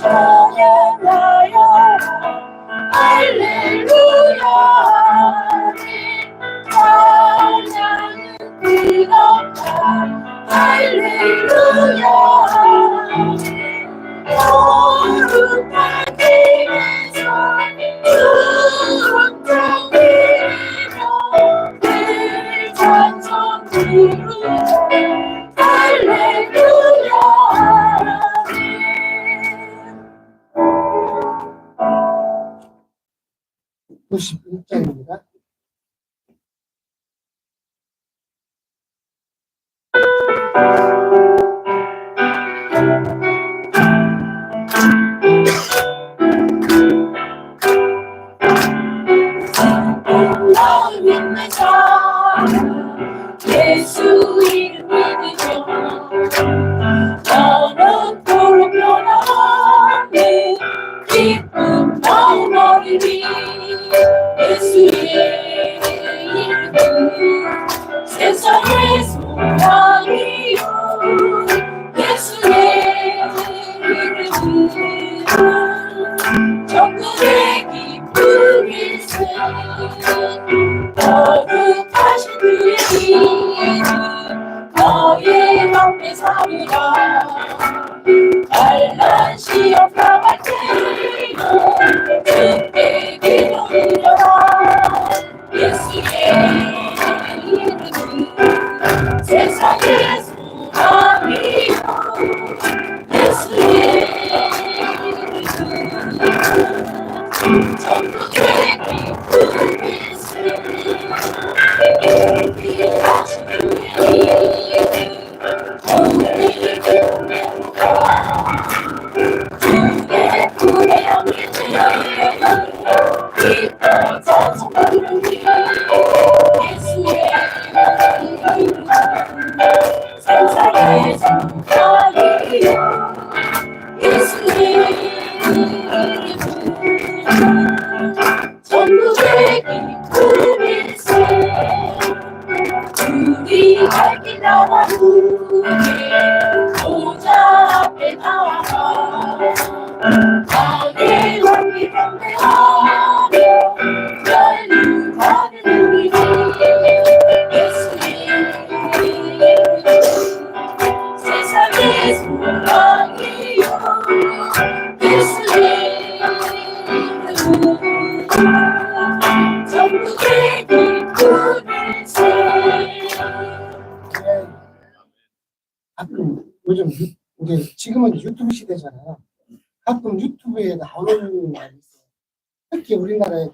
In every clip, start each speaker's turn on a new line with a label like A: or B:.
A: 찬양하여 할렐루야 찬양은 뜨겁다 할렐루야 거룩한 길에서 주룩한 길이며 늘 찬송 부르며 할렐루야
B: 91장입니다.
A: 널 믿는 자 예수 이름 믿으며 너는 도로 변함없는 기쁜 마음 어리니 예수의 이름은 세상의 소망이요 예수의 이름은 천국의 기쁨일세 거룩하신 그의 이름 너의 맘에 살리라 갈란 시험 당할 때에도 주께 기도 드려라 예수의 이름은 세상의 소망이요 예수의 이름은 천국의 기쁨일세 거룩하신 그의 이름 우리를 기쁘게 주의 불의 영이 되어 기뻐 찬송 부르니 예수의 이름 세상의 소망이요 예수의 이름 천국의 기쁨일세 우리 갈 길 나와 우리의 보좌 앞에 나와서 나의 원기 경배하며 연륜하는 우리 예수의 이름 세상의 소망이요 예수의 이름 천국의 기쁨일세
B: 가끔 요즘 이제 지금은 유튜브 시대잖아요. 가끔 유튜브에 나오는 말이 있어요. 특히 우리나라에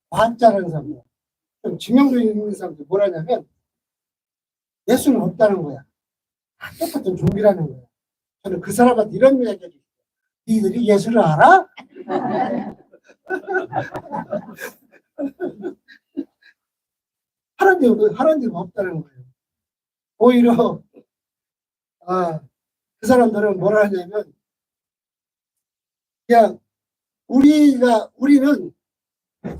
B: 과학자라는 사람들, 좀 지명도 있는 사람들 뭐라냐면 예수는 없다는 거야. 다 똑같은 좀비라는 거야. 저는 그 사람한테 이런 이야기 해줬어요. 니들이 예수를 알아? 하나님 없다는 거예요. 오히려 그 사람들은 뭐라 하냐면 그냥 우리는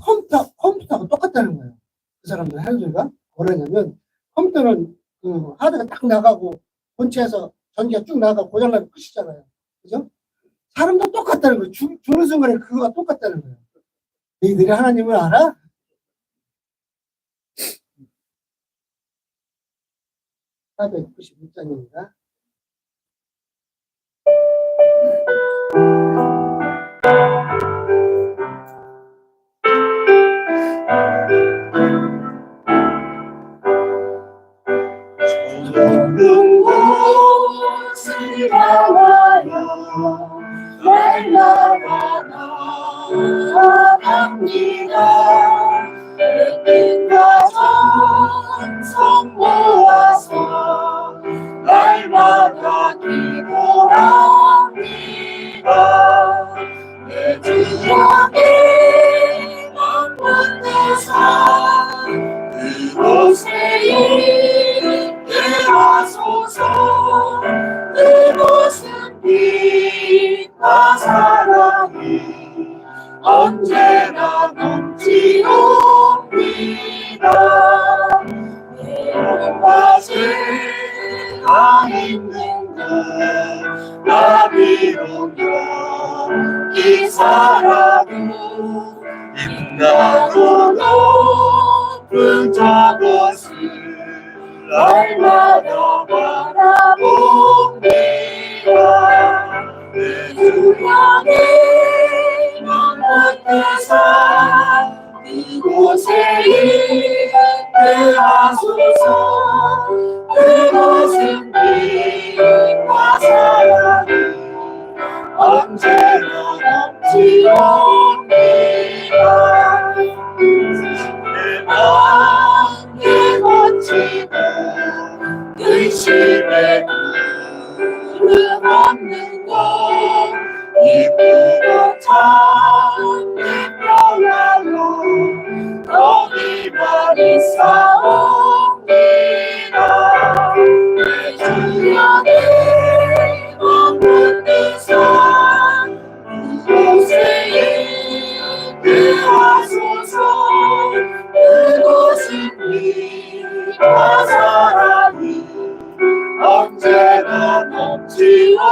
B: 컴퓨터하고 똑같다는 거예요. 그 사람들 하나님과 뭐라냐면 컴퓨터는 그 하드가 딱 나가고 본체에서 전기가 쭉 나가고 고장나면 끝이잖아요. 그죠? 사람도 똑같다는 거예요. 죽는 순간에 그거가 똑같다는 거예요. 너희들이 하나님을 알아? 사 196장입니다.
A: 좁은 곳을 향하여 날마다 나아갑니다. 내 뜻과 정성 모아서 날마다 기도합니다. 내 주님의 먼 데서 그곳에 있게 하소서. 그곳은 빛과 사랑이 언제나 넘치옵니다. 외로움과 죄가 있는 곳 나비로며 이 사랑은 빛나고 높은 저것을 날마다 바라봅니다. 내 주양의 먼 곳에서 그곳에 임대하소서. 그곳은 빛과 사랑이 언제나 넘치옵니다. 내 맘에 거치고 의심의 구름 없는 곳 이쁘고 참된 평안로 거기만 있사옵니다. 내 주양의 먼 곳에서 그곳에 임대하소서. 그곳은 빛과 사랑이 언제나 넘치옵니다.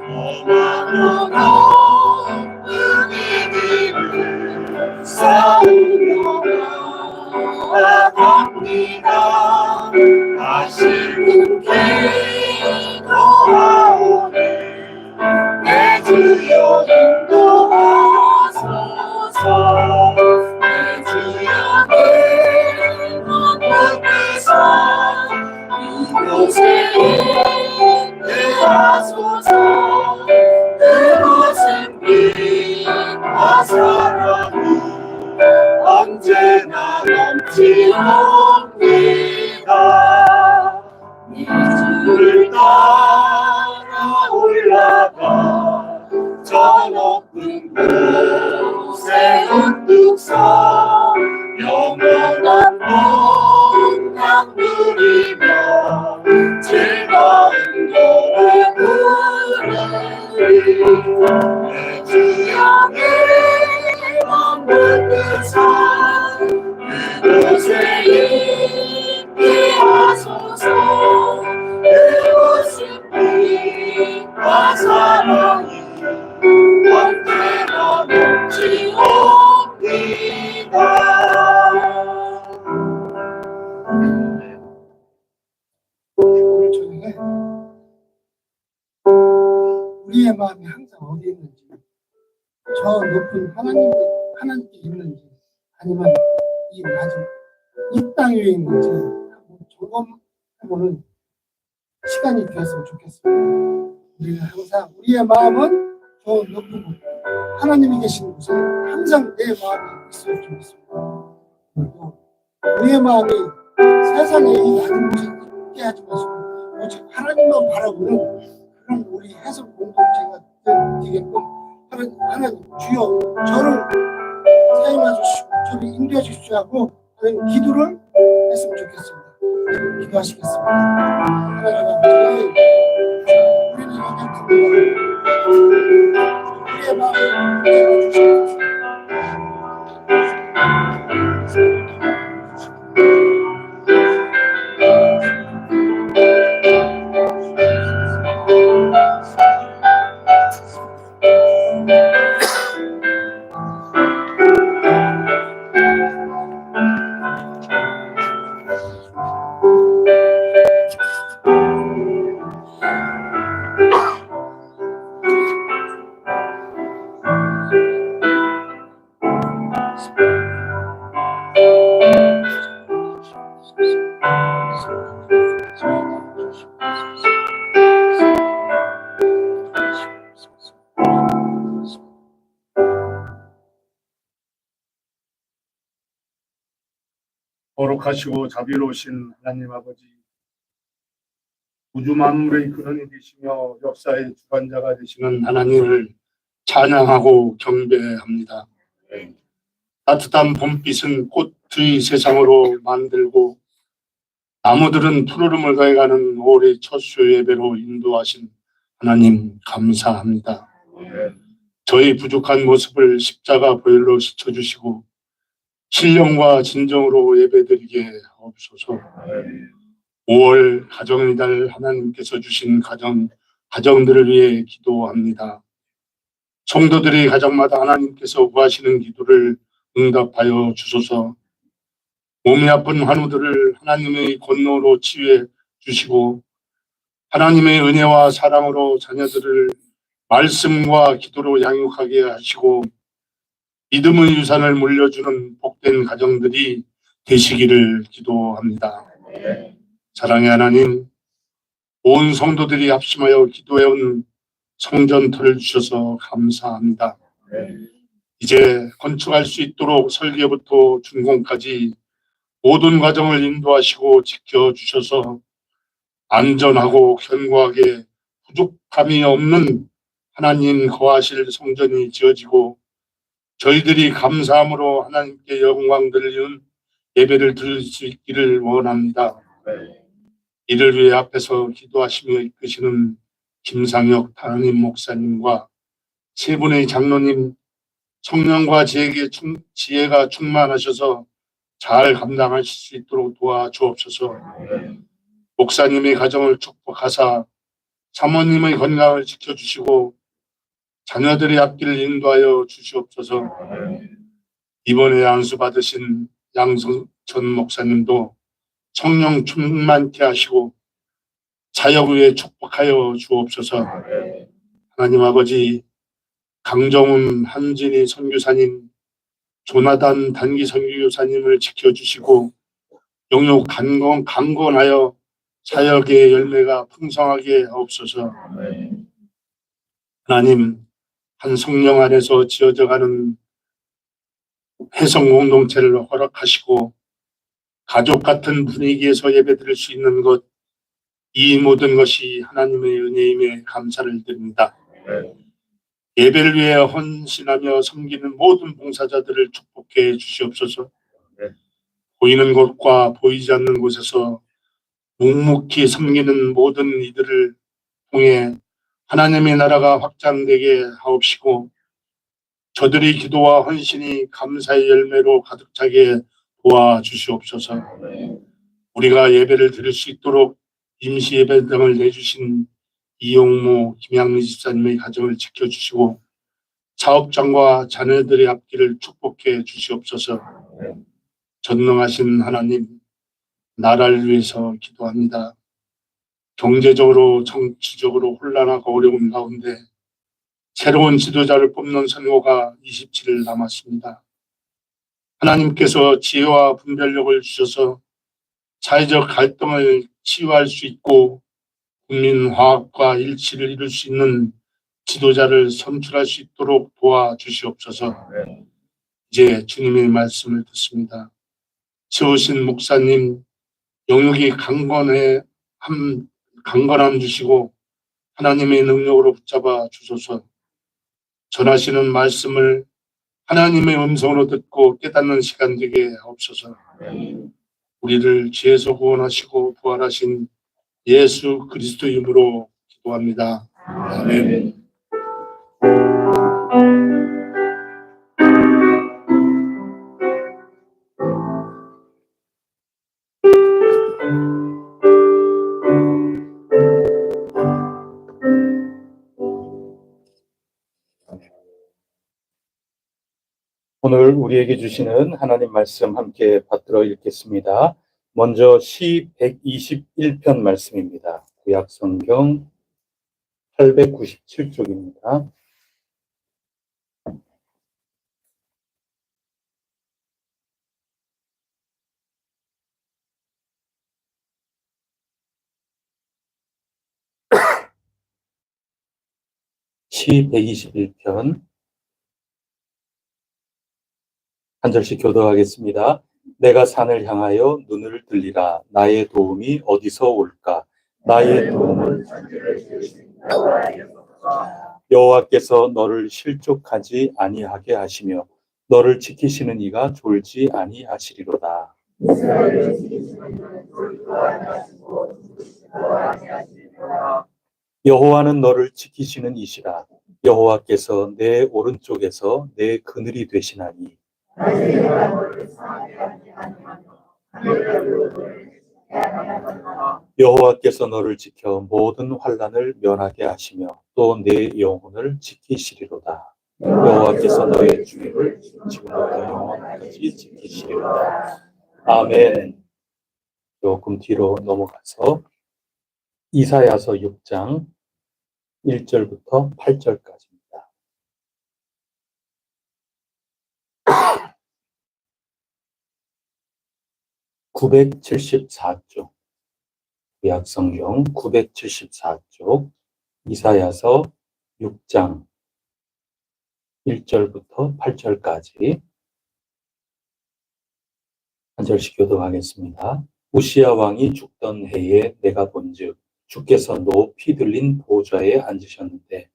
A: 오만으로 높은 이 길을 싸우며 나아갑니다. 다시금 기도하오니 내 주여 인도하소서. 내 주여 내 먼 곳에서 이곳에 임대하소서. 그곳은 빛과 사랑이 언제나 넘치옵니다. 이 주를 따라 올라가 저 높은 곳에 우뚝 서 영원한 평강 누리며 즐거운 노래 부르리. 내 주양의 먼 곳에서 그곳에 임대하소서. 그곳은 빛과 사랑이 언제나 넘치옵니다.
B: 오늘 저녁에 우리의 마음이 항상 어디 있는지, 저 높은 하나님께 있는지, 아니면 이 낮은 이 땅 위에 있는지 한번 점검해보는 시간이 되었으면 좋겠습니다. 우리는 항상 우리의 마음은 저 높은 곳, 하나님이 계신 곳에 항상 내 마음이 있으면 좋겠습니다. 그리고 우리의 마음이 세상에 이 낮은 곳에 있게 하지 마시고 오직 하나님만 바라보는 그런 우리 해석 공동체가 되게끔 하나님 주여 저를 사용해 주시고 저를 인도해 주십시오 하고 하는 기도를 했으면 좋겠습니다. 기도하시겠습니다. 하나님 아버지, 우리는 연약합니다. 우리의 마음을 열어주시옵소서.
C: 거룩하시고 자비로우신 하나님 아버지, 우주 만물의 근원이 되시며 역사의 주관자가 되시는 하나님을 찬양하고 경배합니다. 따뜻한 봄빛은 꽃의 세상으로 만들고 나무들은 푸르름을 가해가는 올해 첫 수 예배로 인도하신 하나님 감사합니다. 저희 부족한 모습을 십자가 보혈로 씻어주시고 신령과 진정으로 예배드리게 하옵소서. 5월 가정의 달 하나님께서 주신 가정 가정들을 위해 기도합니다. 성도들이 가정마다 하나님께서 구하시는 기도를 응답하여 주소서. 몸이 아픈 환우들을 하나님의 권능으로 치유해 주시고 하나님의 은혜와 사랑으로 자녀들을 말씀과 기도로 양육하게 하시고 믿음의 유산을 물려주는 복된 가정들이 되시기를 기도합니다. 사랑의 하나님, 온 성도들이 합심하여 기도해온 성전터를 주셔서 감사합니다. 이제 건축할 수 있도록 설계부터 준공까지 모든 과정을 인도하시고 지켜주셔서 안전하고 견고하게 부족함이 없는 하나님 거하실 성전이 지어지고 저희들이 감사함으로 하나님께 영광 돌리는 예배를 드릴 수 있기를 원합니다. 이를 위해 앞에서 기도하시며 이끄시는 김상혁 담임 목사님과 세 분의 장로님 성령과 지혜가 충만하셔서 잘 감당하실 수 있도록 도와주옵소서. 목사님의 가정을 축복하사 사모님의 건강을 지켜주시고 자녀들의 앞길을 인도하여 주시옵소서. 이번에 안수받으신 양성천 목사님도 성령 충만케 하시고 사역 위에 축복하여 주옵소서. 하나님 아버지, 강정훈 한진희 선교사님, 조나단 단기 선교사님을 지켜주시고 영육 강건하여 사역의 열매가 풍성하게 하옵소서. 하나님, 한 성령 안에서 지어져가는 회성 공동체를 허락하시고 가족 같은 분위기에서 예배드릴 수 있는 것, 이 모든 것이 하나님의 은혜임에 감사를 드립니다. 예배를 위해 헌신하며 섬기는 모든 봉사자들을 축복해 주시옵소서. 보이는 곳과 보이지 않는 곳에서 묵묵히 섬기는 모든 이들을 통해 하나님의 나라가 확장되게 하옵시고 저들의 기도와 헌신이 감사의 열매로 가득 차게 도와주시옵소서. 우리가 예배를 드릴 수 있도록 임시 예배당을 내주신 이용모, 김양미 집사님의 가정을 지켜주시고 사업장과 자녀들의 앞길을 축복해 주시옵소서. 전능하신 하나님, 나라를 위해서 기도합니다. 경제적으로 정치적으로 혼란하고 어려운 가운데 새로운 지도자를 뽑는 선거가 27일 남았습니다. 하나님께서 지혜와 분별력을 주셔서 사회적 갈등을 치유할 수 있고 국민 화합과 일치를 이룰 수 있는 지도자를 선출할 수 있도록 도와주시옵소서. 이제 주님의 말씀을 듣습니다. 세우신 목사님 영역이 강건함 주시고 하나님의 능력으로 붙잡아 주소서. 전하시는 말씀을 하나님의 음성으로 듣고 깨닫는 시간 되게 하옵소서. 우리를 죄에서 구원하시고 부활하신 예수 그리스도의 이름으로 기도합니다. 아멘.
D: 오늘 우리에게 주시는 하나님 말씀 함께 받들어 읽겠습니다. 먼저 시 121편 말씀입니다. 구약 성경 897쪽입니다. 시 121편 한 절씩 교도하겠습니다. 내가 산을 향하여 눈을 들리라. 나의 도움이 어디서 올까? 나의 도움은 여호와께서 너를 실족하지 아니하게 하시며 너를 지키시는 이가 졸지 아니하시리로다. 여호와는 너를 지키시는 이시라. 여호와께서 내 오른쪽에서 내 그늘이 되시나니 여호와께서 너를 지켜 모든 환난을 면하게 하시며 또 내 영혼을 지키시리로다. 여호와께서 너의 주의를 지금부터 영원까지 지키시리로다. 아멘. 조금 뒤로 넘어가서 이사야서 6장 1절부터 8절까지입니다. 974쪽, 구약성경 974쪽, 이사야서 6장 1절부터 8절까지 한 절씩 교독하겠습니다. 우시야 왕이 죽던 해에 내가 본즉 주께서 높이 들린 보좌에 앉으셨는데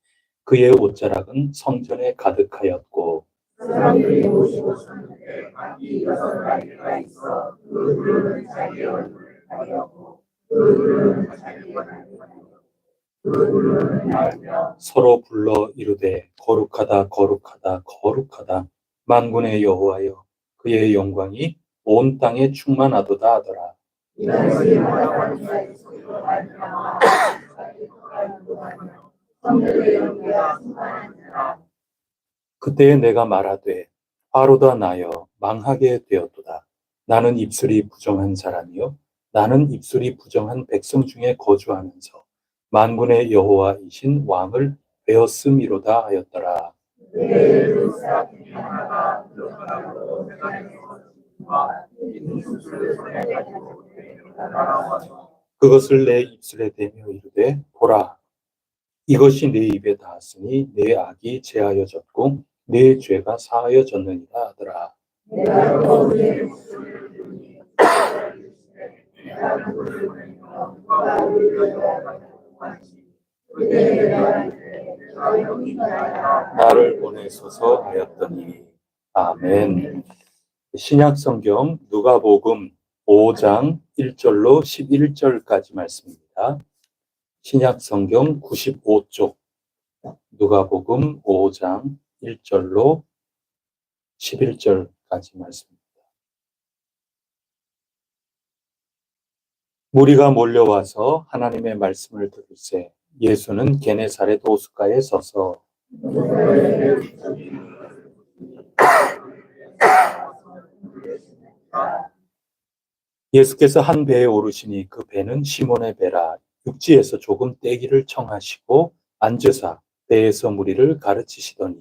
D: 그의 옷자락은 성전에 가득하였고
A: 사람들이 모시고 섰는데 각기 6 있어 그들은 자기 얼굴을 가리었고 그들은 자기 얼굴을 가리었고 그들은 날며
D: 서로 불러 이르되 거룩하다 거룩하다 거룩하다 만군의 여호와여 그의 영광이 온 땅에 충만하도다 하더라.
A: 이날이 말하는 자의 소리로 말미암아 자기 거룩하도다 하며 성들의 영광이 충만하니라.
D: 그때에 내가 말하되 화로다 나여 망하게 되었도다. 나는 입술이 부정한 사람이요 나는 입술이 부정한 백성 중에 거주하면서 만군의 여호와이신 왕을 배웠음이로다 하였더라.
A: 내 눈사람이 하나가 들어가고 내가 입술을 손에가지고 날아와서
D: 그것을 내 입술에 대며 이르되 보라 이것이 내 입에 닿았으니 내 악이 제하여졌고 내 죄가 사하여졌느니라 하더라.
A: 내가 너의 목소리를 듣니 내가 누구를 보니까 누가 우리를 여호와께로 하지 그때 내가 내가 여기 나라
D: 나를 보내소서 하였더니 아멘. 신약성경 누가복음 5장 1절로 11절까지 말씀입니다. 신약성경 95쪽 누가복음 5장 1절로 11절까지 말씀입니다. 무리가 몰려와서 하나님의 말씀을 들을새 예수는 게네사렛 호숫가에 서서 예수께서 한 배에 오르시니 그 배는 시몬의 배라. 육지에서 조금 떼기를 청하시고 앉으사 배에서 무리를 가르치시더니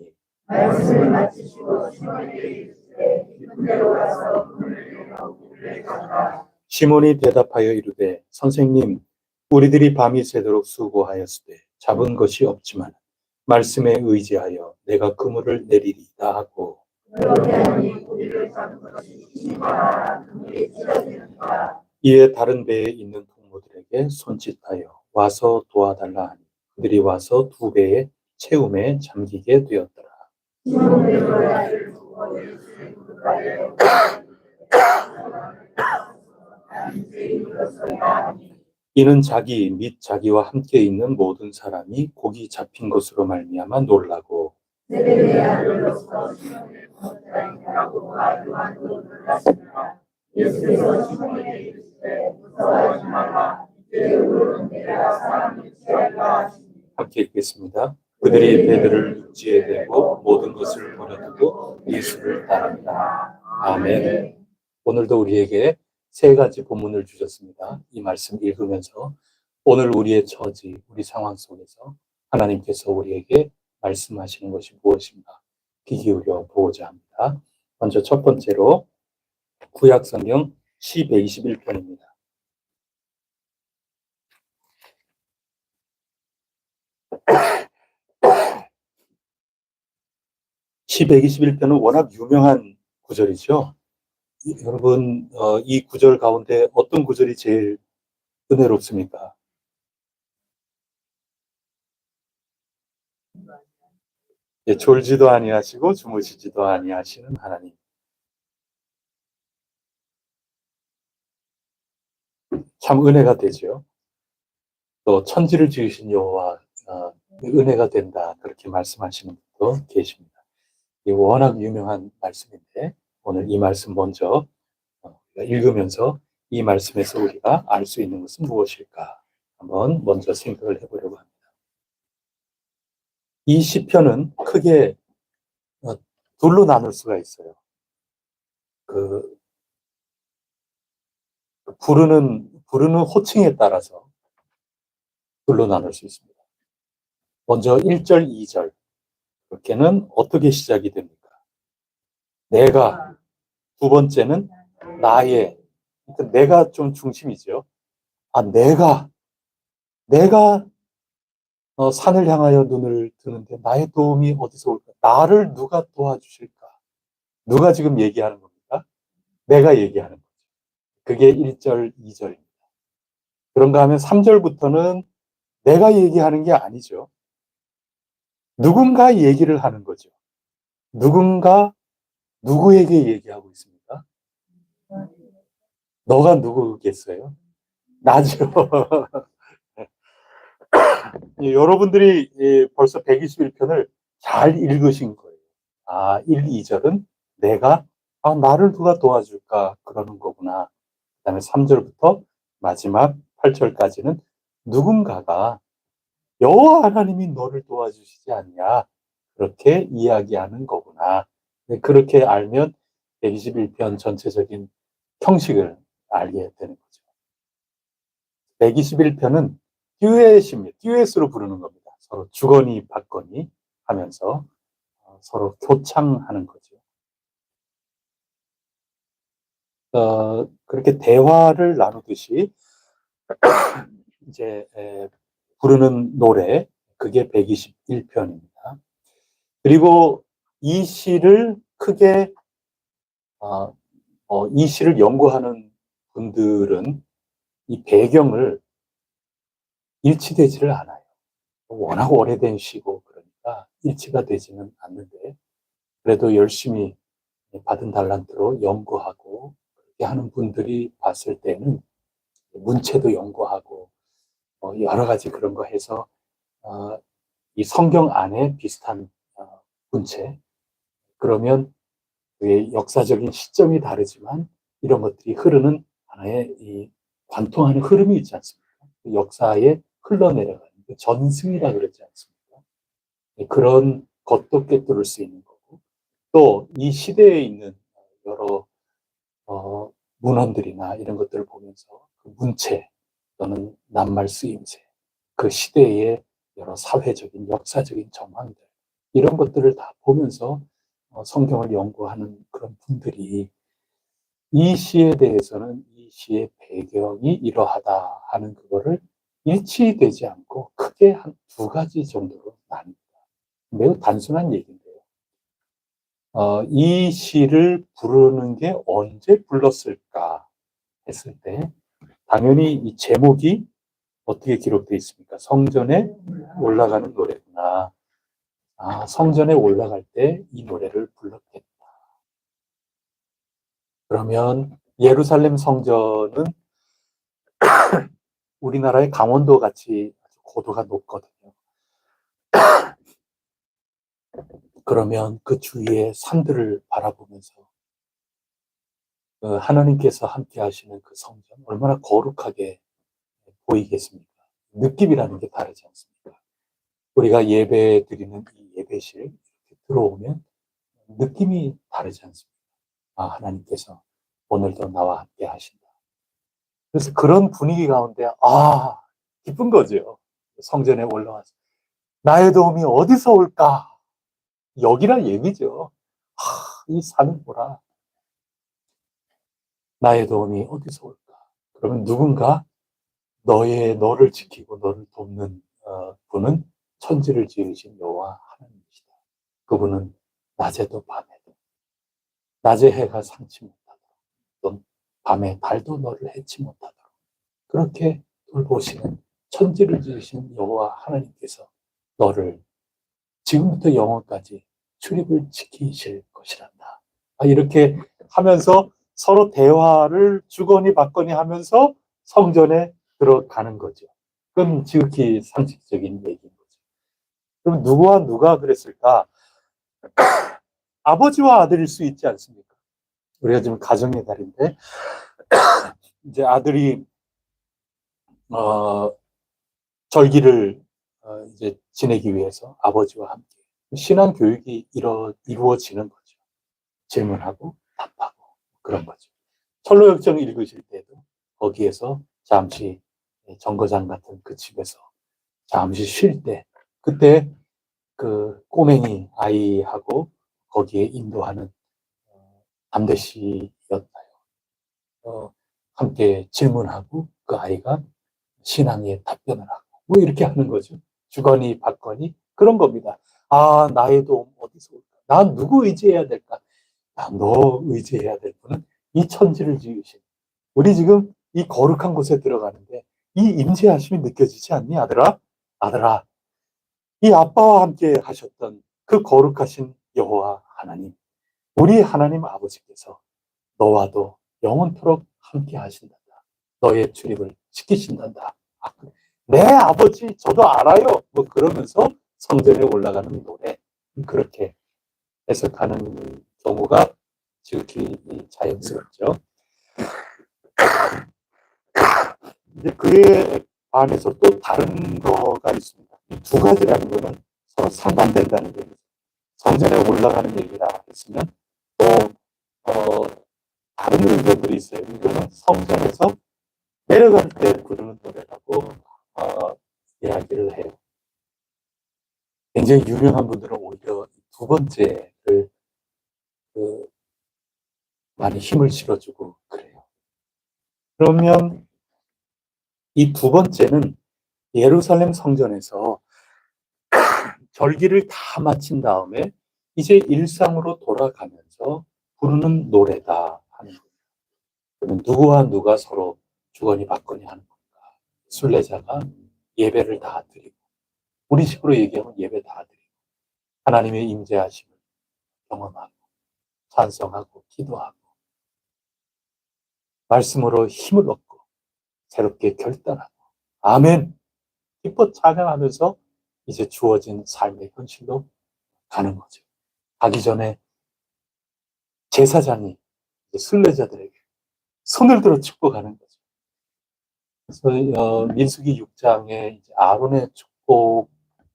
A: 말씀을 마치시고 시몬에게 이르시되 깊은 데로 가서 물을 내어 우리를 가라.
D: 시몬이 대답하여 이르되 선생님 우리들이 밤이 새도록 수고하였으되 잡은 것이 없지만 말씀에 의지하여 내가 그물을 내리리이다 하고
A: 그렇게 하니 우리를 잡은 것이 심하라 그물이 찢어지는가.
D: 이에 다른 배에 있는 동무들에게 손짓하여 와서 도와달라 하니 그들이 와서 두 배의 채움에 잠기게 되었더라.
A: 시몬의 여자를 두고 예수의 무릎에
D: 이는 자기 및 자기와 함께 있는 모든 사람이 고기 잡힌 것으로 말미암아 놀라고
A: 세례의 아들로서 시몬의 무엇이라고 말로만 놀라시니라. 예수께서 시몬에게 이르시되 무서워하지 말라 이제 우리는 내가 사람을 취하리라 하시니
D: 함께 읽겠습니다. 그들이 배들을 육지에 대고 모든 것을 버려두고 예수를 따릅니다. 아멘. 오늘도 우리에게 세 가지 본문을 주셨습니다. 이 말씀 읽으면서 오늘 우리의 처지, 우리 상황 속에서 하나님께서 우리에게 말씀하시는 것이 무엇인가 귀 기울여 보고자 합니다. 먼저 첫 번째로 구약성경 시 121편입니다. 시 121편은 워낙 유명한 구절이죠. 여러분, 이 구절 가운데 어떤 구절이 제일 은혜롭습니까? 예, 졸지도 아니하시고 주무시지도 아니하시는 하나님. 참 은혜가 되죠. 또 천지를 지으신 여호와 은혜가 된다 그렇게 말씀하시는 분도 계십니다. 이 워낙 유명한 말씀인데 오늘 이 말씀 먼저 읽으면서 이 말씀에서 우리가 알 수 있는 것은 무엇일까? 한번 먼저 생각을 해보려고 합니다. 이 시편은 크게 둘로 나눌 수가 있어요. 부르는 호칭에 따라서 둘로 나눌 수 있습니다. 먼저 1절, 2절. 이렇게는 어떻게 시작이 됩니까? 내가. 두 번째는 나의. 그러니까 내가 좀 중심이죠. 내가 산을 향하여 눈을 드는데 나의 도움이 어디서 올까? 나를 누가 도와주실까? 누가 지금 얘기하는 겁니까? 내가 얘기하는 거죠. 그게 1절, 2절입니다. 그런가 하면 3절부터는 내가 얘기하는 게 아니죠. 누군가 얘기를 하는 거죠. 누군가 누구에게 얘기하고 있습니까? 너가 누구겠어요? 나죠. 여러분들이 벌써 121편을 잘 읽으신 거예요. 1, 2절은 내가 나를 누가 도와줄까 그러는 거구나. 그 다음에 3절부터 마지막 8절까지는 누군가가 여호와 하나님이 너를 도와주시지 않냐 그렇게 이야기하는 거구나. 그렇게 알면 121편 전체적인 형식을 알게 되는 거죠. 121편은 듀엣입니다. 듀엣으로 부르는 겁니다. 서로 주거니 받거니 하면서 서로 교창하는 거죠. 그렇게 대화를 나누듯이 이제 부르는 노래, 그게 121편입니다. 그리고 이 시를 크게 이 시를 연구하는 분들은 이 배경을 일치되지를 않아요. 워낙 오래된 시고 그러니까 일치가 되지는 않는데 그래도 열심히 받은 달란트로 연구하고 그렇게 하는 분들이 봤을 때는 문체도 연구하고 여러 가지 그런 거 해서 이 성경 안에 비슷한 문체 그러면 역사적인 시점이 다르지만 이런 것들이 흐르는 하나의 이 관통하는 흐름이 있지 않습니까? 역사에 흘러내려가는 전승이라 그러지 않습니까? 그런 것도 꿰뚫을 수 있는 거고 또 이 시대에 있는 여러 문헌들이나 이런 것들을 보면서 그 문체 또는 낱말 쓰임새 그 시대의 여러 사회적인 역사적인 정황들 이런 것들을 다 보면서 성경을 연구하는 그런 분들이 이 시에 대해서는 이 시의 배경이 이러하다 하는 그거를 일치되지 않고 크게 한 두 가지 정도로 나뉩니다. 매우 단순한 얘기인데요. 이 시를 부르는 게 언제 불렀을까 했을 때 당연히 이 제목이 어떻게 기록되어 있습니까? 성전에 올라가는 노래구나. 성전에 올라갈 때 이 노래를 불렀겠다. 그러면 예루살렘 성전은 우리나라의 강원도 같이 고도가 높거든요. 그러면 그 주위의 산들을 바라보면서 하나님께서 함께 하시는 그 성전 얼마나 거룩하게 보이겠습니까? 느낌이라는 게 다르지 않습니까? 우리가 예배 드리는 이 예배실 이렇게 들어오면 느낌이 다르지 않습니까? 하나님께서 오늘도 나와 함께 하신다. 그래서 그런 분위기 가운데 기쁜 거죠. 성전에 올라와서 나의 도움이 어디서 올까? 여기란 얘기죠. 이 산을 보라. 나의 도움이 어디서 올까? 그러면 누군가 너를 지키고 너를 돕는 분은 천지를 지으신 여호와 하나님이시다. 그분은 낮에도 밤에도 낮에 해가 상치 못하도록 또 밤에 달도 너를 해치 못하도록 그렇게 돌보시는 천지를 지으신 여호와 하나님께서 너를 지금부터 영원까지 출입을 지키실 것이란다. 이렇게 하면서 서로 대화를 주거니 받거니 하면서 성전에 들어가는 거죠. 그건 지극히 상식적인 얘기인 거죠. 그럼 누구와 누가 그랬을까? 아버지와 아들일 수 있지 않습니까? 우리가 지금 가정의 달인데 이제 아들이 절기를 이제 지내기 위해서 아버지와 함께 신앙 교육이 이루어지는 거죠. 질문하고 답하고 그런 거죠. 철로역정 읽으실 때도 거기에서 잠시 정거장 같은 그 집에서 잠시 쉴 때, 그때 그 꼬맹이 아이하고 거기에 인도하는 담대 씨였나요? 함께 질문하고 그 아이가 신앙에 답변을 하고 뭐 이렇게 하는 거죠. 주거니 받거니 그런 겁니다. 아, 나의 도움 어디서 올까? 난 누구 의지해야 될까? 너 의지해야 될 분은 이 천지를 지으신, 우리 지금 이 거룩한 곳에 들어가는데 이 임재하심이 느껴지지 않니, 아들아? 아들아, 이 아빠와 함께 하셨던 그 거룩하신 여호와 하나님, 우리 하나님 아버지께서 너와도 영원토록 함께 하신단다. 너의 출입을 지키신단다. 네, 아버지, 저도 알아요. 뭐 그러면서 성전에 올라가는 노래, 그렇게 해석하는 경우가 지극히 자연스럽죠. 이제 그에 반해서 또 다른 거가 있습니다. 이 두 가지라는 거는 서로 상반된다는 얘기죠. 성전에 올라가는 얘기라 했으면 또 다른 의견들이 있어요. 이거는 성전에서 내려갈 때 부르는 노래라고 이야기를 해요. 굉장히 유명한 분들은 오히려 두 번째를 많이 힘을 실어주고 그래요. 그러면 이 두 번째는 예루살렘 성전에서 절기를 다 마친 다음에 이제 일상으로 돌아가면서 부르는 노래다 하는 거예요. 그러면 누구와 누가 서로 주거니 받거니 하는 건가? 순례자가 예배를 다 드리고, 우리 식으로 얘기하면 예배 다 드리고 하나님의 임재하심을 경험하고 찬성하고 기도하고 말씀으로 힘을 얻고 새롭게 결단하고 아멘 기뻐 찬양하면서 이제 주어진 삶의 현실로 가는 거죠. 가기 전에 제사장이 순례자들에게 손을 들어 축복하는 거죠. 그래서 민수기 6장에 이제 아론의 축복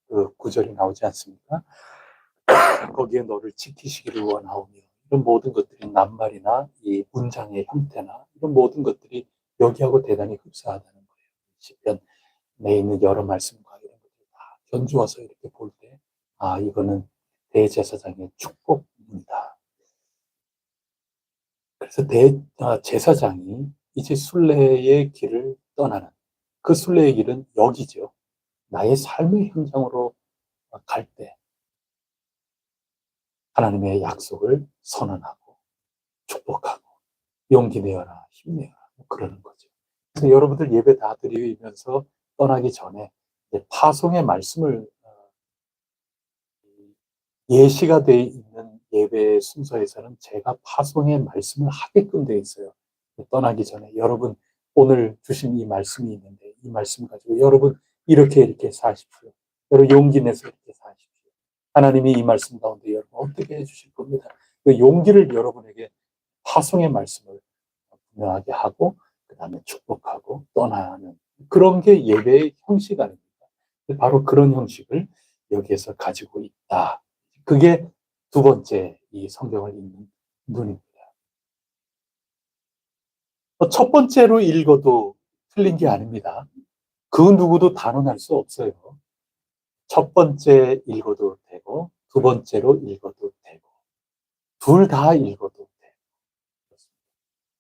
D: 그 구절이 나오지 않습니까? 거기에 너를 지키시기를 원하오며, 이런 모든 것들이 낱말이나 이 문장의 형태나 이런 모든 것들이 여기하고 대단히 흡사하다는 거예요. 시편에 있는 여러 말씀과 이런 것들을 다 견주어서 이렇게 볼 때, 아, 이거는 대제사장의 축복입니다. 그래서 제사장이 이제 순례의 길을 떠나는, 그 순례의 길은 여기죠. 나의 삶의 현장으로 갈 때 하나님의 약속을 선언하고 축복하고 용기 내어라, 힘내어라, 그러는 거죠. 그래서 여러분들 예배 다 드리면서 떠나기 전에 파송의 말씀을 예시가 되어 있는 예배 순서에서는 제가 파송의 말씀을 하게끔 되어 있어요. 떠나기 전에 여러분 오늘 주신 이 말씀이 있는데 이 말씀 가지고 여러분 이렇게 사십시오. 여러분 용기 내서 이렇게 사십시오. 하나님이 이 말씀 가운데 여러분 어떻게 해주실 겁니다. 그 용기를 여러분에게 파송의 말씀을 분명하게 하고 그 다음에 축복하고 떠나는 그런 게 예배의 형식 아닙니까? 바로 그런 형식을 여기에서 가지고 있다. 그게 두 번째 이 성경을 읽는 눈입니다. 첫 번째로 읽어도 틀린 게 아닙니다. 그 누구도 단언할 수 없어요. 첫 번째 읽어도 되고 두 번째로 읽어도 되고 둘 다 읽어도 돼요.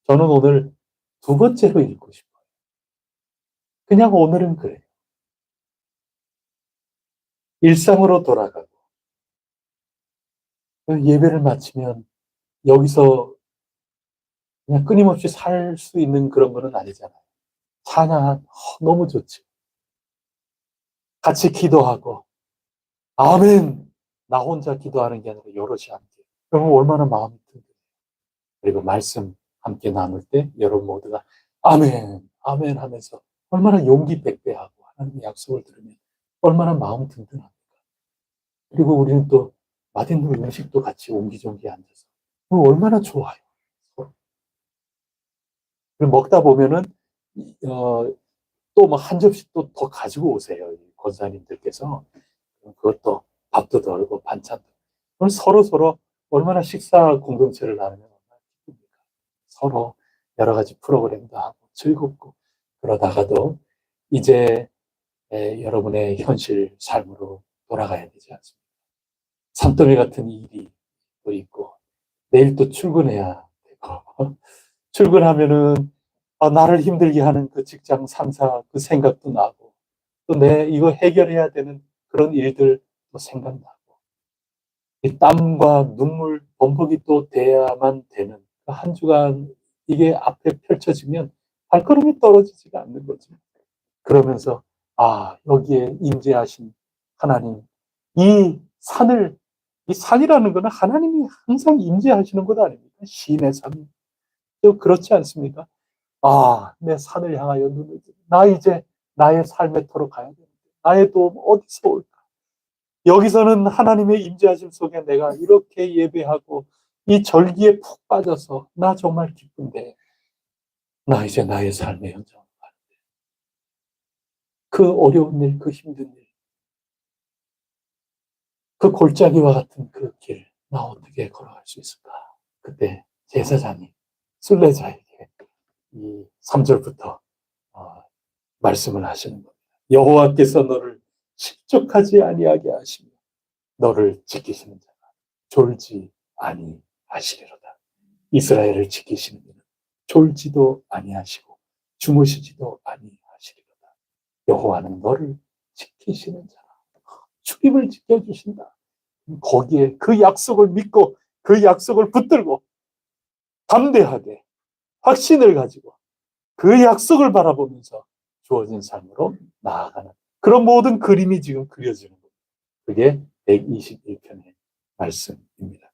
D: 저는 오늘 두 번째로 읽고 싶어요. 그냥 오늘은 그래요. 일상으로 돌아가고 예배를 마치면 여기서 그냥 끊임없이 살 수 있는 그런 거는 아니잖아요. 찬양 너무 좋지. 같이 기도하고 아멘. 나 혼자 기도하는 게 아니라 여럿이 함께. 그러면 얼마나 마음이 든든해요. 그리고 말씀 함께 나눌 때 여러분 모두가 아멘, 아멘 하면서 얼마나 용기 백배하고 하나님의 약속을 들으면 얼마나 마음 든든합니까? 그리고 우리는 또 맛있는 음식도 같이 옹기종기 앉아서 얼마나 좋아요. 먹다 보면은 또 뭐 한 접시 또 더 가지고 오세요. 이 권사님들께서. 그것도 밥도 덜고 반찬도. 그럼 서로 얼마나 식사 공동체를 나누면 얼마나 기쁩니까? 서로 여러 가지 프로그램도 하고 즐겁고 그러다가도 이제 여러분의 현실 삶으로 돌아가야 되지 않습니까? 산더미 같은 일이 또 있고 내일 또 출근해야 되고 출근하면은 나를 힘들게 하는 그 직장 상사 그 생각도 나고 또 이거 해결해야 되는 그런 일들 또 생각나고 이 땀과 눈물 범벅이 또 돼야만 되는 그 한 주간 이게 앞에 펼쳐지면 발걸음이 떨어지지가 않는 거죠. 그러면서 여기에 임재하신 하나님 이 산이라는 것은 하나님이 항상 임재하시는 것 아닙니까? 시인의 산. 또 그렇지 않습니까? 내 산을 향하여 눈을 들어. 나 이제 나의 삶의 터로 가야 되는데 나의 도움 어디서 올까? 여기서는 하나님의 임재하심 속에 내가 이렇게 예배하고 이 절기에 푹 빠져서 나 정말 기쁜데 나 이제 나의 삶의 현장으로 가는데 그 어려운 일, 그 힘든 일, 그 골짜기와 같은 그 길, 나 어떻게 걸어갈 수 있을까? 그때 제사장이 순례자에게 이 3절부터 말씀을 하시는 겁니다. 여호와께서 너를 실족하지 아니하게 하시며 너를 지키시는 자가 졸지 아니하시리로다. 이스라엘을 지키시는 이는 졸지도 아니하시고 주무시지도 아니하시리로다. 여호와는 너를 지키시는 자라. 출입을 지켜주신다. 거기에 그 약속을 믿고 그 약속을 붙들고 담대하게 확신을 가지고 그 약속을 바라보면서 주어진 삶으로 나아가는 그런 모든 그림이 지금 그려지는 겁니다. 그게 121편의 말씀입니다.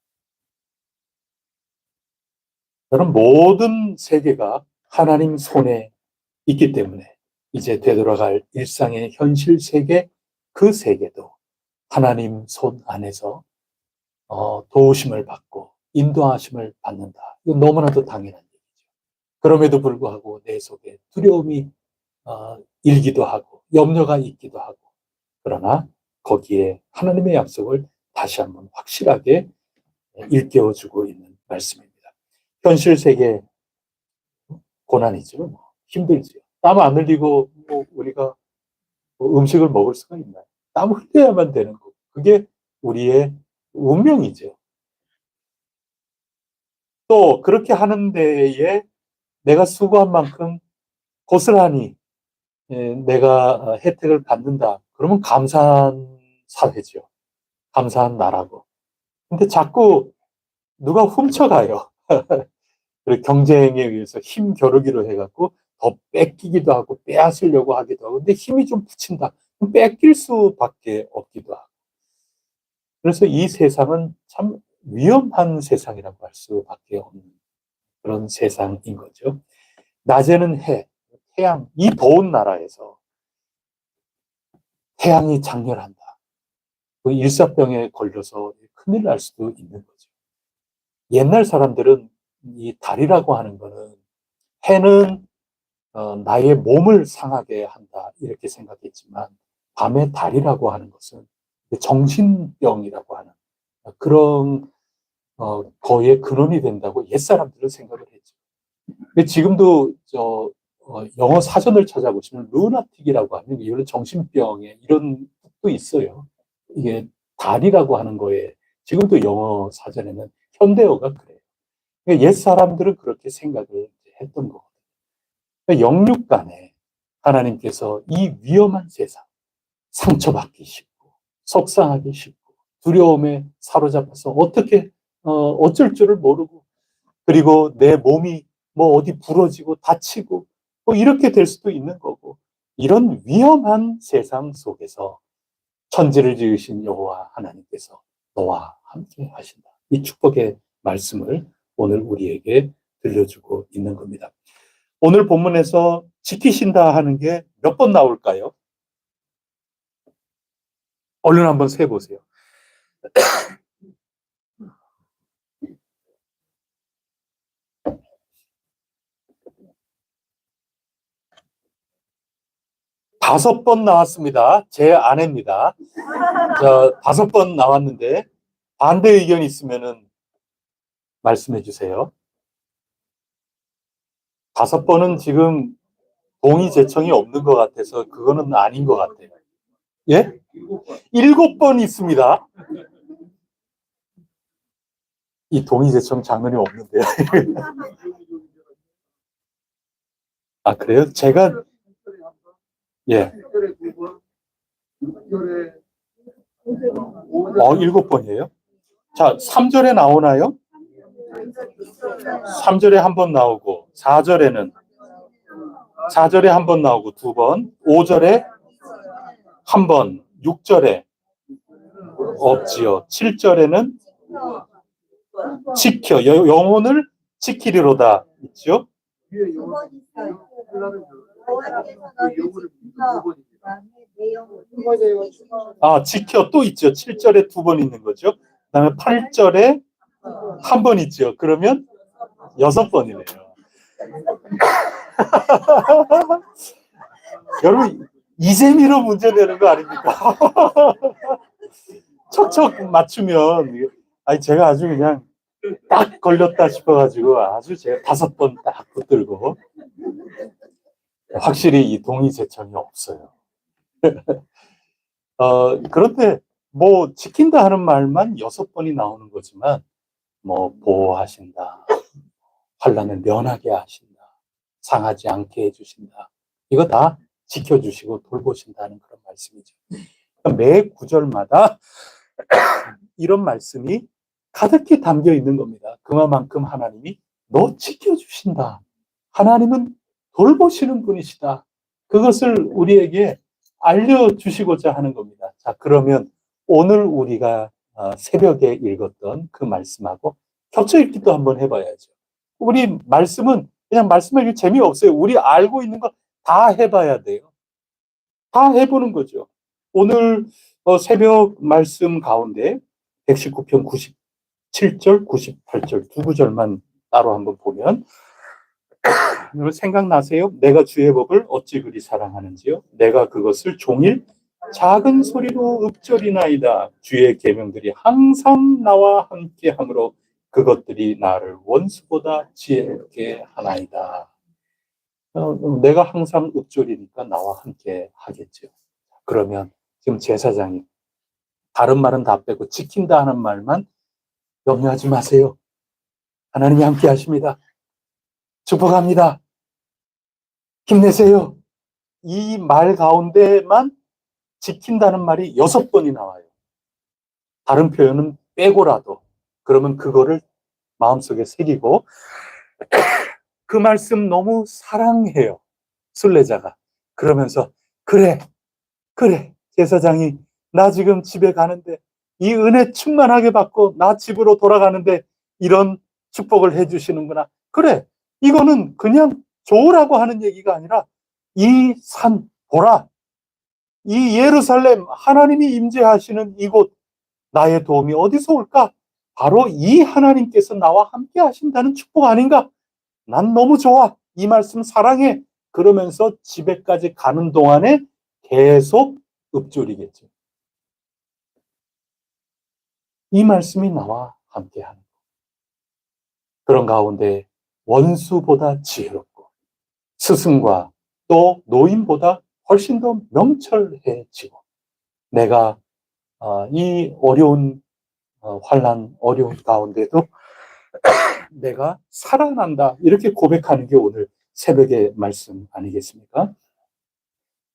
D: 저는 모든 세계가 하나님 손에 있기 때문에 이제 되돌아갈 일상의 현실 세계, 그 세계도 하나님 손 안에서 도우심을 받고 인도하심을 받는다. 이건 너무나도 당연한 얘기죠. 그럼에도 불구하고 내 속에 두려움이 일기도 하고 염려가 있기도 하고 그러나 거기에 하나님의 약속을 다시 한번 확실하게 일깨워주고 있는 말씀입니다. 현실 세계 고난이죠. 힘들죠. 땀 안 흘리고 우리가 음식을 먹을 수가 있나요? 땀 흘려야만 되는 거. 그게 우리의 운명이죠. 또 그렇게 하는 데에 내가 수고한 만큼 고스란히 내가 혜택을 받는다. 그러면 감사한 사회죠. 감사한 나라고. 근데 자꾸 누가 훔쳐가요. 경쟁에 의해서 힘 겨루기로 해갖고 더 뺏기기도 하고 빼앗으려고 하기도 하고 근데 힘이 좀 붙인다. 뺏길 수밖에 없기도 하고 그래서 이 세상은 참 위험한 세상이라고 할 수밖에 없는 그런 세상인 거죠. 낮에는 태양, 이 더운 나라에서 태양이 장렬한다. 그 일사병에 걸려서 큰일 날 수도 있는 거죠. 옛날 사람들은 이 달이라고 하는 거는 해는 나의 몸을 상하게 한다 이렇게 생각했지만 밤의 달이라고 하는 것은 정신병이라고 하는 그런 거의 근원이 된다고 옛사람들은 생각을 했죠. 근데 지금도 영어 사전을 찾아보시면 루나틱이라고 하는 이런 정신병에 이런 뜻도 있어요. 이게 달이라고 하는 거에 지금도 영어 사전에는 현대어가 그래요. 그러니까 옛 사람들은 그렇게 생각을 했던 거거든요. 그러니까 영육 간에 하나님께서 이 위험한 세상, 상처받기 쉽고, 속상하기 쉽고, 두려움에 사로잡혀서 어쩔 줄을 모르고, 그리고 내 몸이 뭐 어디 부러지고 다치고, 뭐 이렇게 될 수도 있는 거고, 이런 위험한 세상 속에서 천지를 지으신 여호와 하나님께서 너와 함께 하신다. 이 축복의 말씀을 오늘 우리에게 들려주고 있는 겁니다. 오늘 본문에서 지키신다 하는 게 몇 번 나올까요? 얼른 한번 세보세요. 5번 나왔습니다. 제 아내입니다. 자, 5번 나왔는데 반대 의견 있으면은 말씀해 주세요. 5번은 지금 동의 제청이 없는 것 같아서 그거는 아닌 것 같아요. 예? 7번 있습니다. 이 동의 제청 장면이 없는데요. 아, 그래요? 제가, 예. 7번이에요? 자, 3절에 나오나요? 3절에 한 번 나오고, 4절에 한 번 나오고 2번, 5절에 한 번, 6절에 없지요. 7절에는 지켜, 영혼을 지키리로다 있죠. 아, 지켜 또 있죠. 7절에 2번 있는 거죠. 그다음에 8절에 한 번 있죠. 그러면 6번이네요. 여러분, 이재미로 문제 내는 거 아닙니까? 척척 맞추면, 아니, 제가 아주 그냥 딱 걸렸다 싶어가지고 아주 제가 5번 딱 붙들고, 확실히 이 동의 제청이 없어요. 그런데 뭐 지킨다 하는 말만 6번이 나오는 거지만, 뭐 보호하신다, 환난을 면하게 하신다, 상하지 않게 해주신다, 이거 다 지켜주시고 돌보신다는 그런 말씀이죠. 매 구절마다 이런 말씀이 가득히 담겨 있는 겁니다. 그만큼 하나님이 너 지켜주신다, 하나님은 돌보시는 분이시다, 그것을 우리에게 알려주시고자 하는 겁니다. 자, 그러면 오늘 우리가 새벽에 읽었던 그 말씀하고 겹쳐 읽기도 한번 해봐야죠. 우리 말씀은 그냥 말씀하기 재미없어요. 우리 알고 있는 거 다 해봐야 돼요. 다 해보는 거죠. 오늘 새벽 말씀 가운데 119편 97절, 98절 두 구절만 따로 한번 보면, 생각나세요? 내가 주의 법을 어찌 그리 사랑하는지요? 내가 그것을 종일 작은 소리로 읊조리나이다. 주의 계명들이 항상 나와 함께 하므로 그것들이 나를 원수보다 지혜롭게 하나이다. 내가 항상 읊조리니까 나와 함께 하겠죠. 그러면 지금 제사장이 다른 말은 다 빼고 지킨다 하는 말만 염려하지 마세요. 하나님이 함께 하십니다. 축복합니다. 힘내세요. 이 말 가운데만 지킨다는 말이 6번이 나와요. 다른 표현은 빼고라도, 그러면 그거를 마음속에 새기고, 그 말씀 너무 사랑해요, 순례자가. 그러면서 그래 제사장이 나 지금 집에 가는데 이 은혜 충만하게 받고 나 집으로 돌아가는데 이런 축복을 해주시는구나. 그래, 이거는 그냥 좋으라고 하는 얘기가 아니라 이 산 보라, 이 예루살렘, 하나님이 임재하시는 이곳, 나의 도움이 어디서 올까? 바로 이 하나님께서 나와 함께 하신다는 축복 아닌가? 난 너무 좋아, 이 말씀 사랑해. 그러면서 집에까지 가는 동안에 계속 읊조리겠죠. 이 말씀이 나와 함께 하는 것. 그런 가운데 원수보다 지혜롭고 스승과 또 노인보다 훨씬 더 명철해지고, 내가 이 어려운 환난, 어려운 가운데도 내가 살아난다, 이렇게 고백하는 게 오늘 새벽의 말씀 아니겠습니까?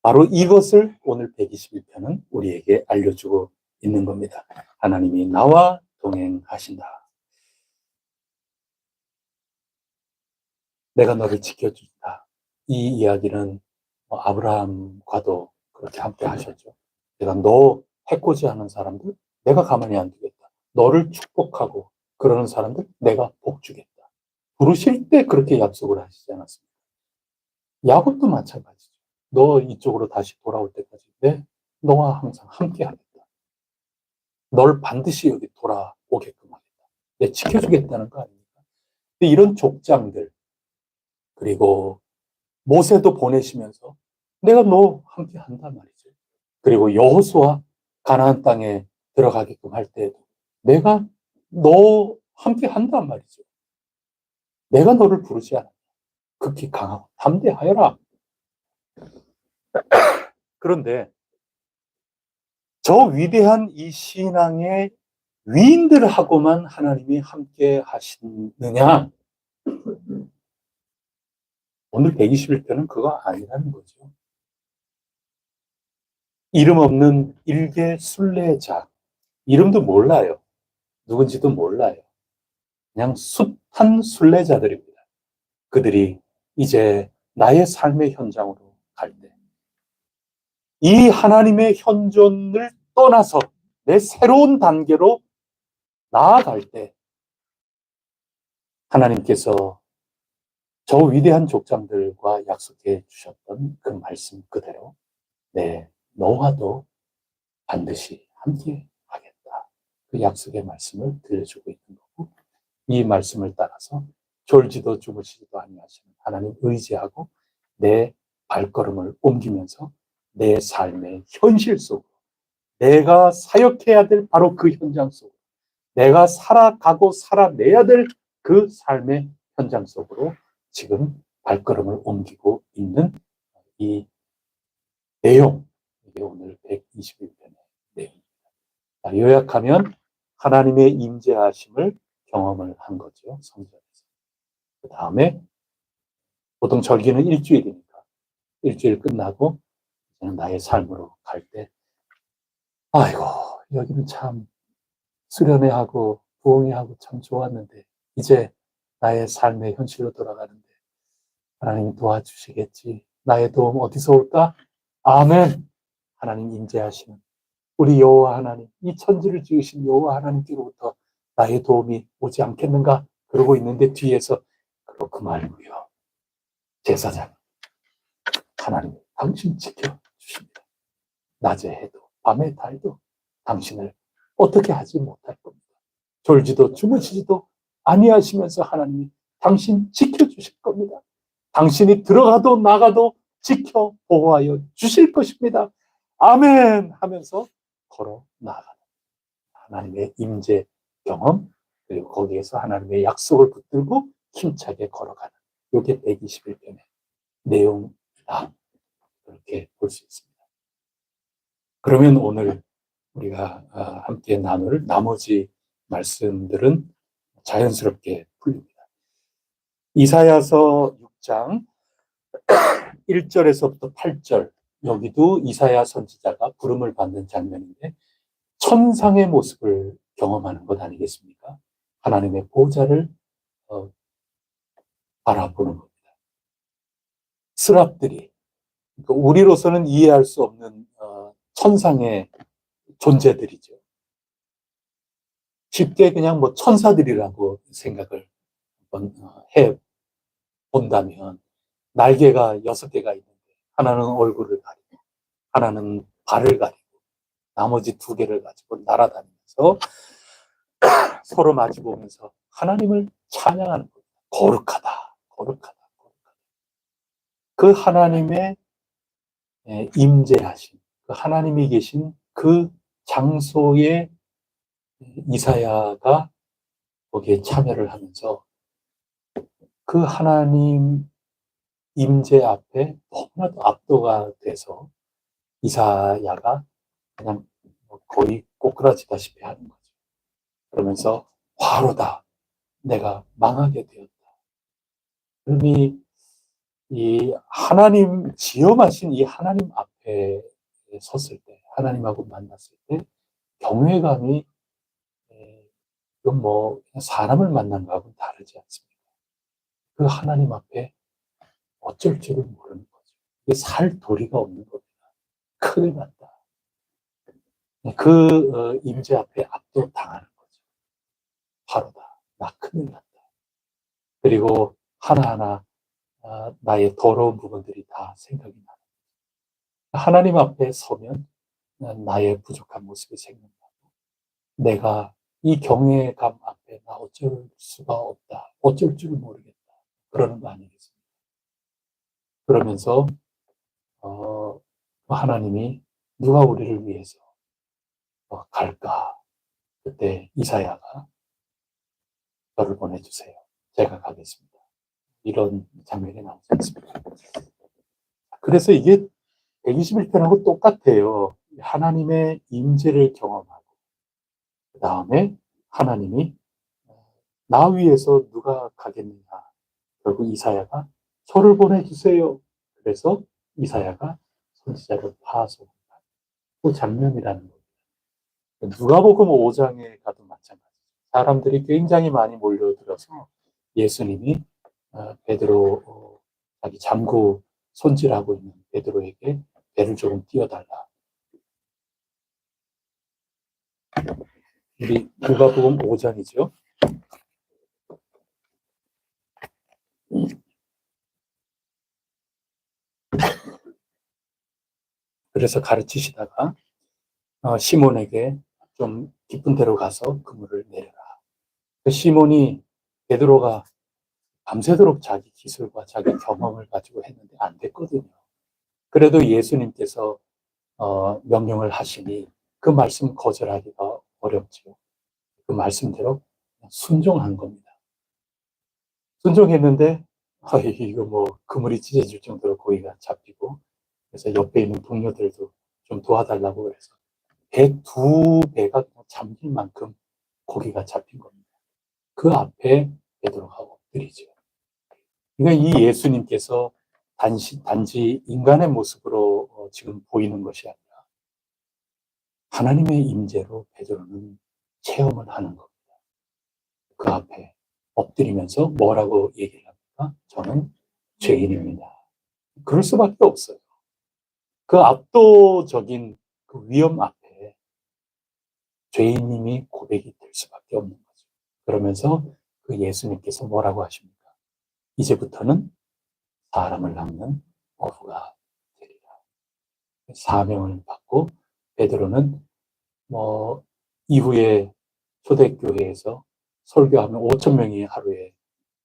D: 바로 이것을 오늘 121편은 우리에게 알려주고 있는 겁니다. 하나님이 나와 동행하신다. 내가 너를 지켜준다. 이 이야기는 아브라함과도 그렇게 함께 하셨죠. 내가 너 해코지 하는 사람들 내가 가만히 안 두겠다. 너를 축복하고 그러는 사람들 내가 복 주겠다. 부르실 때 그렇게 약속을 하시지 않았습니까? 야곱도 마찬가지죠. 너 이쪽으로 다시 돌아올 때까지 너와 항상 함께 하겠다. 널 반드시 여기 돌아오게끔 하겠다. 내 지켜주겠다는 거 아닙니까? 이런 족장들, 그리고 모세도 보내시면서 내가 너 함께 한단 말이죠. 그리고 여호수아 가나안 땅에 들어가게끔 할 때에도 내가 너 함께 한단 말이죠. 내가 너를 부르지 않아. 극히 강하고 담대하여라. 그런데 저 위대한 이 신앙의 위인들하고만 하나님이 함께 하시느냐? 오늘 121편은 그거 아니라는 거죠. 이름 없는 일개 순례자, 이름도 몰라요. 누군지도 몰라요. 그냥 숱한 순례자들입니다. 그들이 이제 나의 삶의 현장으로 갈 때, 이 하나님의 현존을 떠나서 내 새로운 단계로 나아갈 때, 하나님께서 저 위대한 족장들과 약속해 주셨던 그 말씀 그대로, 네, 너와도 반드시 함께 하겠다. 그 약속의 말씀을 들려주고 있는 거고, 이 말씀을 따라서 졸지도 주무시지도 아니하시는 하나님 의지하고 내 발걸음을 옮기면서 내 삶의 현실 속으로, 내가 사역해야 될 바로 그 현장 속으로, 내가 살아가고 살아내야 될 그 삶의 현장 속으로 지금 발걸음을 옮기고 있는 이 내용, 이게 오늘 121편의 내용입니다. 요약하면 하나님의 임재하심을 경험을 한 거죠, 성전에서. 그 다음에 보통 절기는 일주일이니까 일주일 끝나고 나의 삶으로 갈 때, 아이고 여기는 참 수련회하고 부흥회하고 참 좋았는데 이제 나의 삶의 현실로 돌아가는데 하나님 도와주시겠지. 나의 도움 어디서 올까? 아멘. 하나님 임재하시는 우리 여호와 하나님, 이 천지를 지으신 여호와 하나님께로부터 나의 도움이 오지 않겠는가? 그러고 있는데 뒤에서 그렇고 말고요. 제사장, 하나님 당신 지켜주십니다. 낮에 해도 밤에 달도 당신을 어떻게 하지 못할 겁니다. 졸지도 주무시지도 아니하시면서 하나님이 당신 지켜주실 겁니다. 당신이 들어가도 나가도 지켜 보호하여 주실 것입니다. 아멘 하면서 걸어 나가는 하나님의 임재 경험, 그리고 거기에서 하나님의 약속을 붙들고 힘차게 걸어가는, 이게 121편의 내용이다. 그렇게 볼 수 있습니다. 그러면 오늘 우리가 함께 나눌 나머지 말씀들은 자연스럽게 풀립니다. 이사야서 6장 1절에서부터 8절, 여기도 이사야 선지자가 부름을 받는 장면인데 천상의 모습을 경험하는 것 아니겠습니까? 하나님의 보좌를 바라보는 겁니다. 스랍들이, 그러니까 우리로서는 이해할 수 없는 천상의 존재들이죠. 쉽게 그냥 뭐 천사들이라고 생각을 해 본다면, 날개가 6개가 있는데 하나는 얼굴을 가리고 하나는 발을 가리고 나머지 2개를 가지고 날아다니면서 서로 마주보면서 하나님을 찬양하는 겁니다. 거룩하다, 거룩하다, 거룩하다. 그 하나님의 임재하신, 그 하나님이 계신 그 장소에 이사야가 거기에 참여를 하면서 그 하나님 임재 앞에 너무나도 압도가 돼서 이사야가 그냥 거의 꼬꾸라지다시피 하는 거죠. 그러면서 화로다, 내가 망하게 되었다. 그러니 이 하나님 지엄하신 이 하나님 앞에 섰을 때, 하나님하고 만났을 때 경외감이, 이건 뭐 사람을 만난 거하고는 다르지 않습니까? 그 하나님 앞에 어쩔 줄을 모르는 거죠. 이게 살 도리가 없는 겁니다. 큰일 났다. 그 임재 앞에 압도당하는 거죠. 바로다, 나 큰일 났다. 그리고 하나하나 나의 더러운 부분들이 다 생각이 나는 거죠. 하나님 앞에 서면 나의 부족한 모습이 생각나고, 내가 이 경외감 앞에 나 어쩔 수가 없다, 어쩔 줄 모르겠다, 그러는 거 아니겠습니까? 그러면서 하나님이 누가 우리를 위해서 갈까? 그때 이사야가 저를 보내주세요. 제가 가겠습니다. 이런 장면이 나오지 않습니다. 그래서 이게 121편하고 똑같아요. 하나님의 임재를 경험하고 그 다음에 하나님이 나 위해서 누가 가겠느냐. 결국 이사야가 저를 보내주세요. 그래서 이사야가 선지자를 파송한 그 장면이라는 거예요. 누가복음 5장에 가도 마찬가지예요. 사람들이 굉장히 많이 몰려들어서 예수님이 베드로 자기 잠구 손질하고 있는 베드로에게 배를 조금 띄워달라. 우리 누가복음 5장이죠. 그래서 가르치시다가 시몬에게 좀 깊은 데로 가서 그물을 내려라. 시몬이 베드로가 밤새도록 자기 기술과 자기 경험을 가지고 했는데 안 됐거든요. 그래도 예수님께서 명령을 하시니 그 말씀 거절하기가 어렵죠. 그 말씀대로 순종한 겁니다. 순종했는데 이거 뭐 그물이 찢어질 정도로 고기가 잡히고 그래서 옆에 있는 동료들도 좀 도와달라고 그래서 배 두 배가 잠길 만큼 고기가 잡힌 겁니다. 그 앞에 베드로가 엎드리죠. 그러니까 이 예수님께서 단지 인간의 모습으로 지금 보이는 것이 아니라 하나님의 임재로 베드로는 체험을 하는 겁니다. 그 앞에 엎드리면서 뭐라고 얘기를 합니까? 저는 죄인입니다. 그럴 수밖에 없어요. 그 압도적인 그 위험 앞에 죄인님이 고백이 될 수밖에 없는 거죠. 그러면서 그 예수님께서 뭐라고 하십니까? 이제부터는 사람을 낚는 어부가 되리라. 사명을 받고 베드로는 이후에 초대교회에서 설교하면 5,000명이 하루에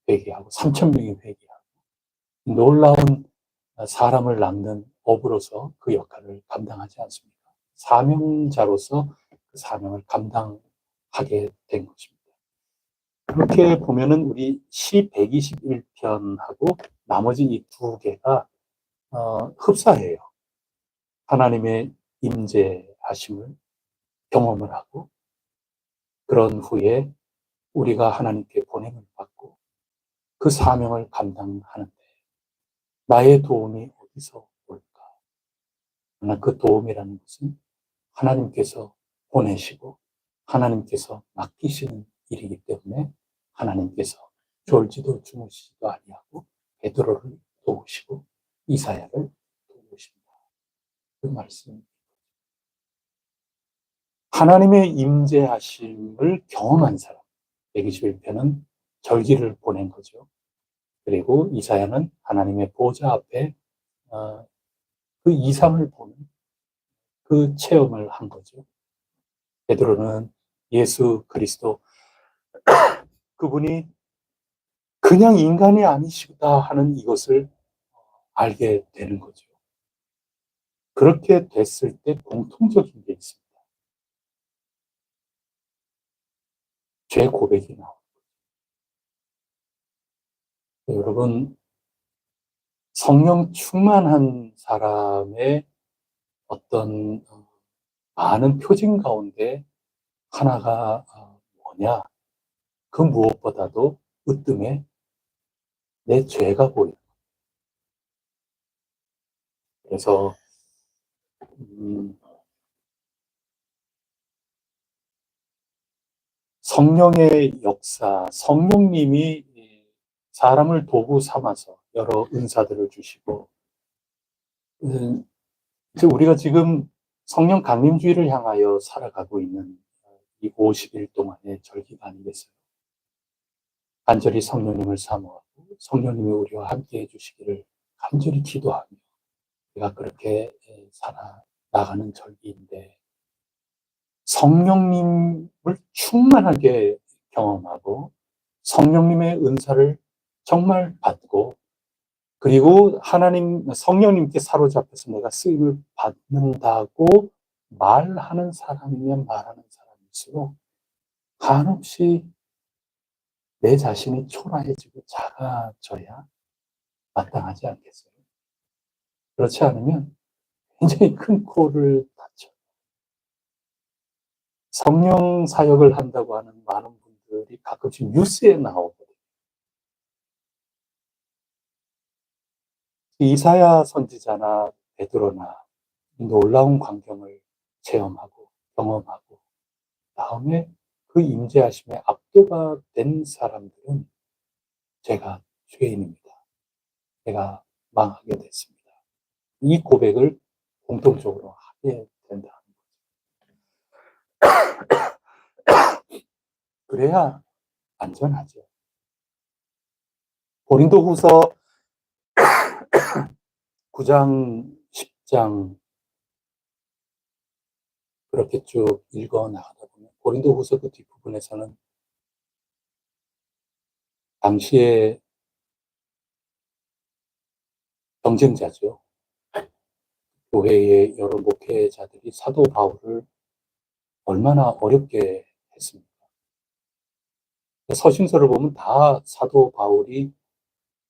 D: 회개하고 3,000명이 회개하고 놀라운 사람을 낚는 어부로서 그 역할을 감당하지 않습니까? 사명자로서 그 사명을 감당하게 된 것입니다. 그렇게 보면은 우리 시 121편하고 나머지 이 두 개가 흡사해요. 하나님의 임재하심을 경험을 하고 그런 후에 우리가 하나님께 보냄을 받고 그 사명을 감당하는데 나의 도움이 어디서 올까? 그러나 그 도움이라는 것은 하나님께서 보내시고 하나님께서 맡기시는 일이기 때문에 하나님께서 졸지도 주무시지도 아니하고 베드로를 도우시고 이사야를 도우십니다. 그 말씀. 하나님의 임재하심을 경험한 사람. 121편은 절기를 보낸 거죠. 그리고 이사야는 하나님의 보좌 앞에 그 이상을 보는 그 체험을 한 거죠. 베드로는 예수 그리스도 그분이 그냥 인간이 아니시다 하는 이것을 알게 되는 거죠. 그렇게 됐을 때 공통적인 게 있습니다. 죄 고백이 나옵니다. 여러분, 성령 충만한 사람의 어떤 많은 표징 가운데 하나가 뭐냐? 그 무엇보다도 으뜸에 내 죄가 보여요. 그래서 성령의 역사, 성령님이 사람을 도구 삼아서 여러 은사들을 주시고 우리가 지금 성령 강림주의를 향하여 살아가고 있는 이 50일 동안의 절기가 아니겠어요? 간절히 성령님을 사모하고 성령님이 우리와 함께 해주시기를 간절히 기도하며 우리가 그렇게 살아나가는 절기인데 성령님을 충만하게 경험하고 성령님의 은사를 정말 받고 그리고 하나님, 성령님께 사로잡혀서 내가 쓰임을 받는다고 말하는 사람이면 말하는 사람일수록 한없이 내 자신이 초라해지고 작아져야 마땅하지 않겠어요? 그렇지 않으면 굉장히 큰 코를 다쳐. 성령 사역을 한다고 하는 많은 분들이 가끔씩 뉴스에 나오거든요. 이사야 선지자나 베드로나 놀라운 광경을 체험하고 경험하고 다음에 그 임재하심에 압도가 된 사람들은 제가 죄인입니다. 제가 망하게 됐습니다. 이 고백을 공통적으로 하게 된다는 거죠. 그래야 안전하죠. 고린도후서 9장, 10장 그렇게 쭉 읽어 나가다 보면 고린도후서 그 뒷부분에서는 당시에 경쟁자죠. 교회의 여러 목회자들이 사도 바울을 얼마나 어렵게 했습니까? 서신서를 보면 다 사도 바울이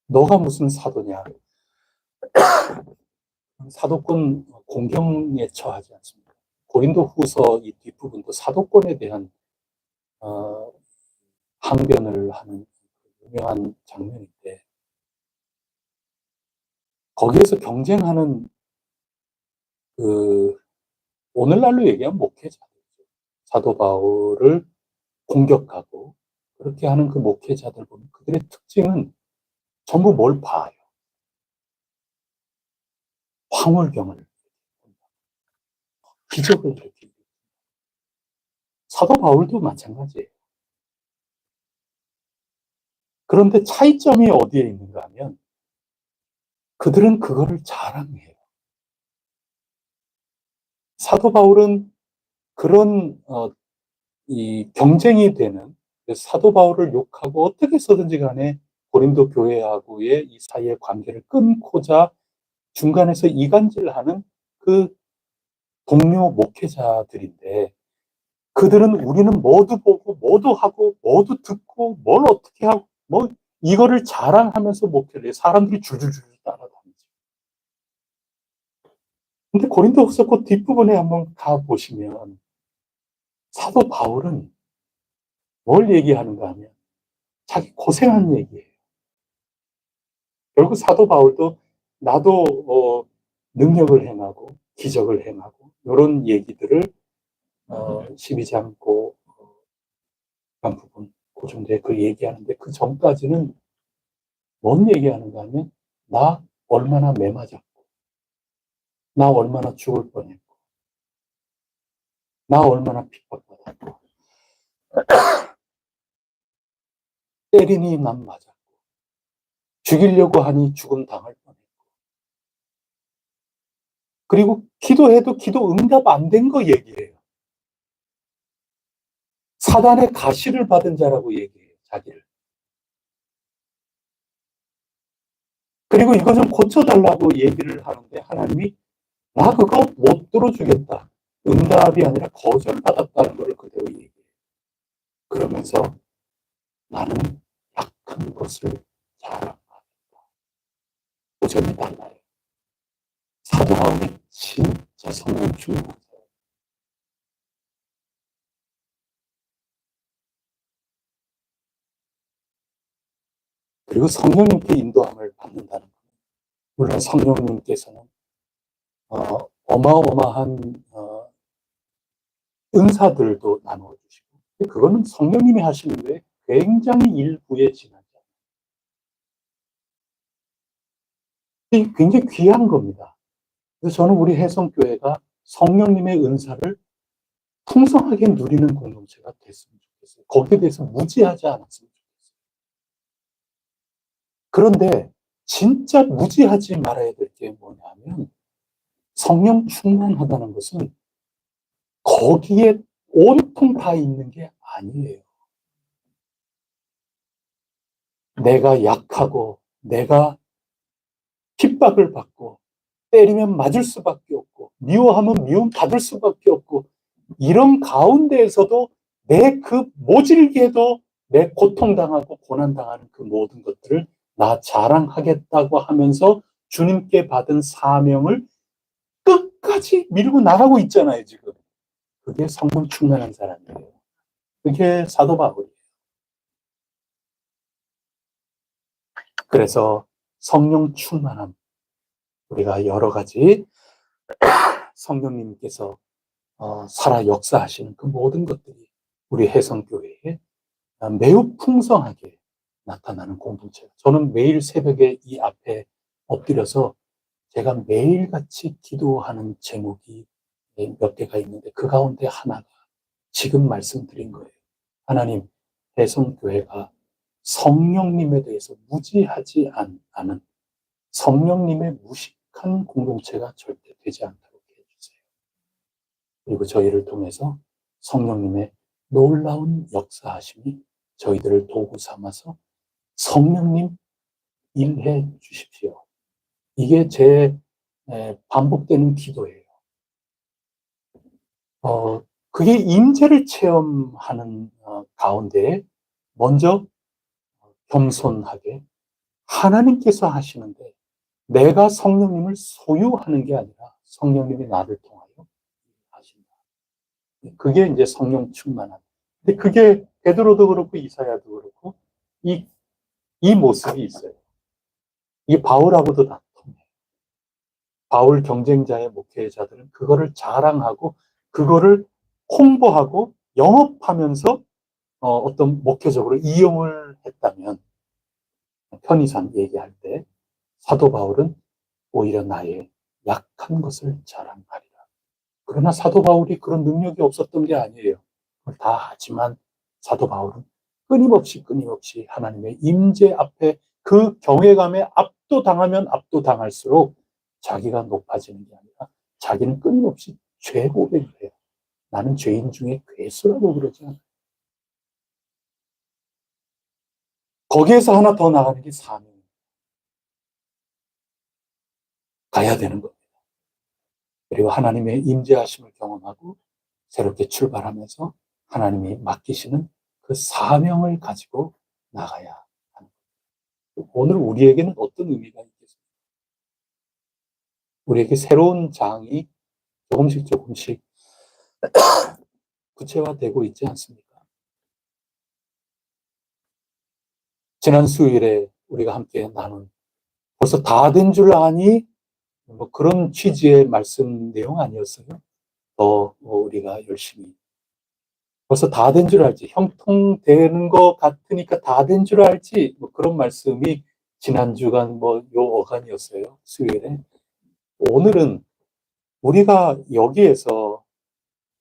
D: 너가 무슨 사도냐, 사도권 공경에 처하지 않습니까? 고린도후서 이 뒷부분도 사도권에 대한 항변을 하는 유명한 장면인데 거기에서 경쟁하는 그 오늘날로 얘기하면 목회자들이죠. 사도 바울을 공격하고 그렇게 하는 그 목회자들 보면 그들의 특징은 전부 뭘 봐요? 황홀경을, 기적을 이렇게. 사도 바울도 마찬가지예요. 그런데 차이점이 어디에 있는가 하면 그들은 그거를 자랑해요. 사도 바울은 그런 이 경쟁이 되는 사도 바울을 욕하고 어떻게 해서든지 간에 고린도 교회하고의 이 사이의 관계를 끊고자 중간에서 이간질하는 그 동료 목회자들인데 그들은 우리는 모두 보고 모두 하고 모두 듣고 뭘 어떻게 하고 뭐 이거를 자랑하면서 목회를 해요. 사람들이 줄줄줄 따라다니죠. 근데 고린도후서 그 뒷부분에 한번 가보시면 사도 바울은 뭘 얘기하는가 하면 자기 고생한 얘기예요. 결국 사도 바울도 나도 능력을 행하고 기적을 행하고 이런 얘기들을 12장 그 부분 그 정도에 그 얘기하는데 그 전까지는 뭔 얘기하는가 하면 나 얼마나 매맞았고 나 얼마나 죽을 뻔했고 나 얼마나 핍박받았고 때리니 난 맞았고 죽이려고 하니 죽음 당할 뻔했고 그리고 기도해도 기도 응답 안 된 거 얘기해요. 사단의 가시를 받은 자라고 얘기해요. 자기를. 그리고 이거 좀 고쳐달라고 얘기를 하는데 하나님이 나 그거 못 들어주겠다. 응답이 아니라 거절받았다는 걸 그대로 얘기해요. 그러면서 나는 약한 것을 자랑하겠다. 도전이 달라요. 사도 바울이 진짜 성령 충만한 사람. 그리고 성령님께 인도함을 받는다는 거예요. 물론 성령님께서는 어마어마한 은사들도 나누어 주시고 그거는 성령님이 하시는 게 굉장히 일부에 지나죠. 굉장히 귀한 겁니다. 그래서 저는 우리 혜성교회가 성령님의 은사를 풍성하게 누리는 공동체가 됐으면 좋겠어요. 거기에 대해서 무지하지 않았으면 좋겠어요. 그런데 진짜 무지하지 말아야 될 게 뭐냐면 성령 충만하다는 것은 거기에 온통 다 있는 게 아니에요. 내가 약하고 내가 핍박을 받고 때리면 맞을 수밖에 없고 미워하면 미움 받을 수밖에 없고 이런 가운데에서도 내 그 모질게도 내 고통당하고 고난당하는 그 모든 것들을 나 자랑하겠다고 하면서 주님께 받은 사명을 끝까지 밀고 나가고 있잖아요, 지금. 그게 성령 충만한 사람이에요. 그게 사도 바울이에요. 그래서 성령 충만함, 우리가 여러 가지 성령님께서 살아 역사하시는 그 모든 것들이 우리 혜성교회에 매우 풍성하게 나타나는 공동체예요. 저는 매일 새벽에 이 앞에 엎드려서 제가 매일같이 기도하는 제목이 몇 개가 있는데 그 가운데 하나가 지금 말씀드린 거예요. 하나님, 혜성교회가 성령님에 대해서 무지하지 않은 성령님의 무식한 공동체가 절대 되지 않도록 해주세요. 그리고 저희를 통해서 성령님의 놀라운 역사하심이 저희들을 도구 삼아서 성령님 일해 주십시오. 이게 제 반복되는 기도예요. 그게 임재를 체험하는 가운데 먼저 겸손하게 하나님께서 하시는데 내가 성령님을 소유하는 게 아니라 성령님이 나를 통하여 하신다. 그게 이제 성령 충만함. 근데 그게 베드로도 그렇고 이사야도 그렇고 이 모습이 있어요. 이 바울하고도 다 통해요. 바울 경쟁자의 목회자들은 그거를 자랑하고 그거를 홍보하고 영업하면서 어떤 목회적으로 이용을 했다면 편의상 얘기할 때 사도 바울은 오히려 나의 약한 것을 자랑하리라. 그러나 사도 바울이 그런 능력이 없었던 게 아니에요. 그걸 다 하지만 사도 바울은 끊임없이 하나님의 임재 앞에 그 경외감에 압도당하면 압도당할수록 자기가 높아지는 게 아니라 자기는 끊임없이 죄 고백을 해요. 나는 죄인 중에 괴수라고 그러지 않아요. 거기에서 하나 더 나가는 게 사명입니다. 가야 되는 겁니다. 그리고 하나님의 임재하심을 경험하고 새롭게 출발하면서 하나님이 맡기시는 그 사명을 가지고 나가야 하는 거예요. 오늘 우리에게는 어떤 의미가 있겠습니까? 우리에게 새로운 장이 조금씩 구체화되고 있지 않습니까? 지난 수요일에 우리가 함께 나눈 벌써 다 된 줄 아니? 뭐 그런 취지의 말씀 내용 아니었어요? 더 우리가 열심히 벌써 다 된 줄 알지. 형통되는 것 같으니까 다 된 줄 알지. 뭐 그런 말씀이 지난주간 요 어간이었어요. 수요일에. 오늘은 우리가 여기에서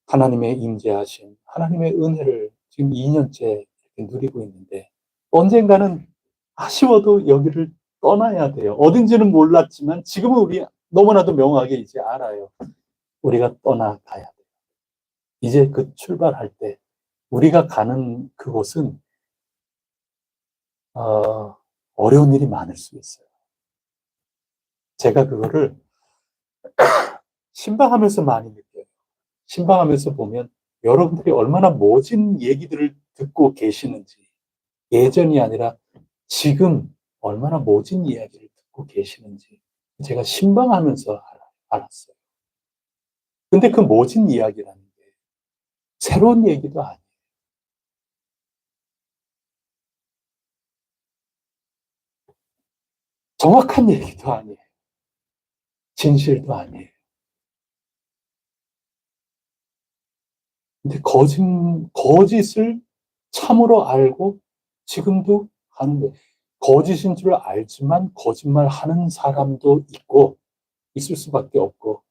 D: 하나님의 임재하심, 하나님의 은혜를 지금 2년째 누리고 있는데 언젠가는 아쉬워도 여기를 떠나야 돼요. 어딘지는 몰랐지만 지금은 우리 너무나도 명확하게 이제 알아요. 우리가 떠나가야 돼요. 이제 그 출발할 때 우리가 가는 그곳은 어려운 일이 많을 수 있어요. 제가 그거를 신방하면서 많이 느껴요. 신방하면서 보면 여러분들이 얼마나 모진 얘기들을 듣고 계시는지 예전이 아니라 지금 얼마나 모진 이야기를 듣고 계시는지 제가 신방하면서 알았어요. 근데 그 모진 이야기라는 게 새로운 얘기도 아니에요. 정확한 얘기도 아니에요. 진실도 아니에요. 근데 거짓을 참으로 알고 지금도 하는데 거짓인 줄 알지만 거짓말 하는 사람도 있고 있을 수밖에 없고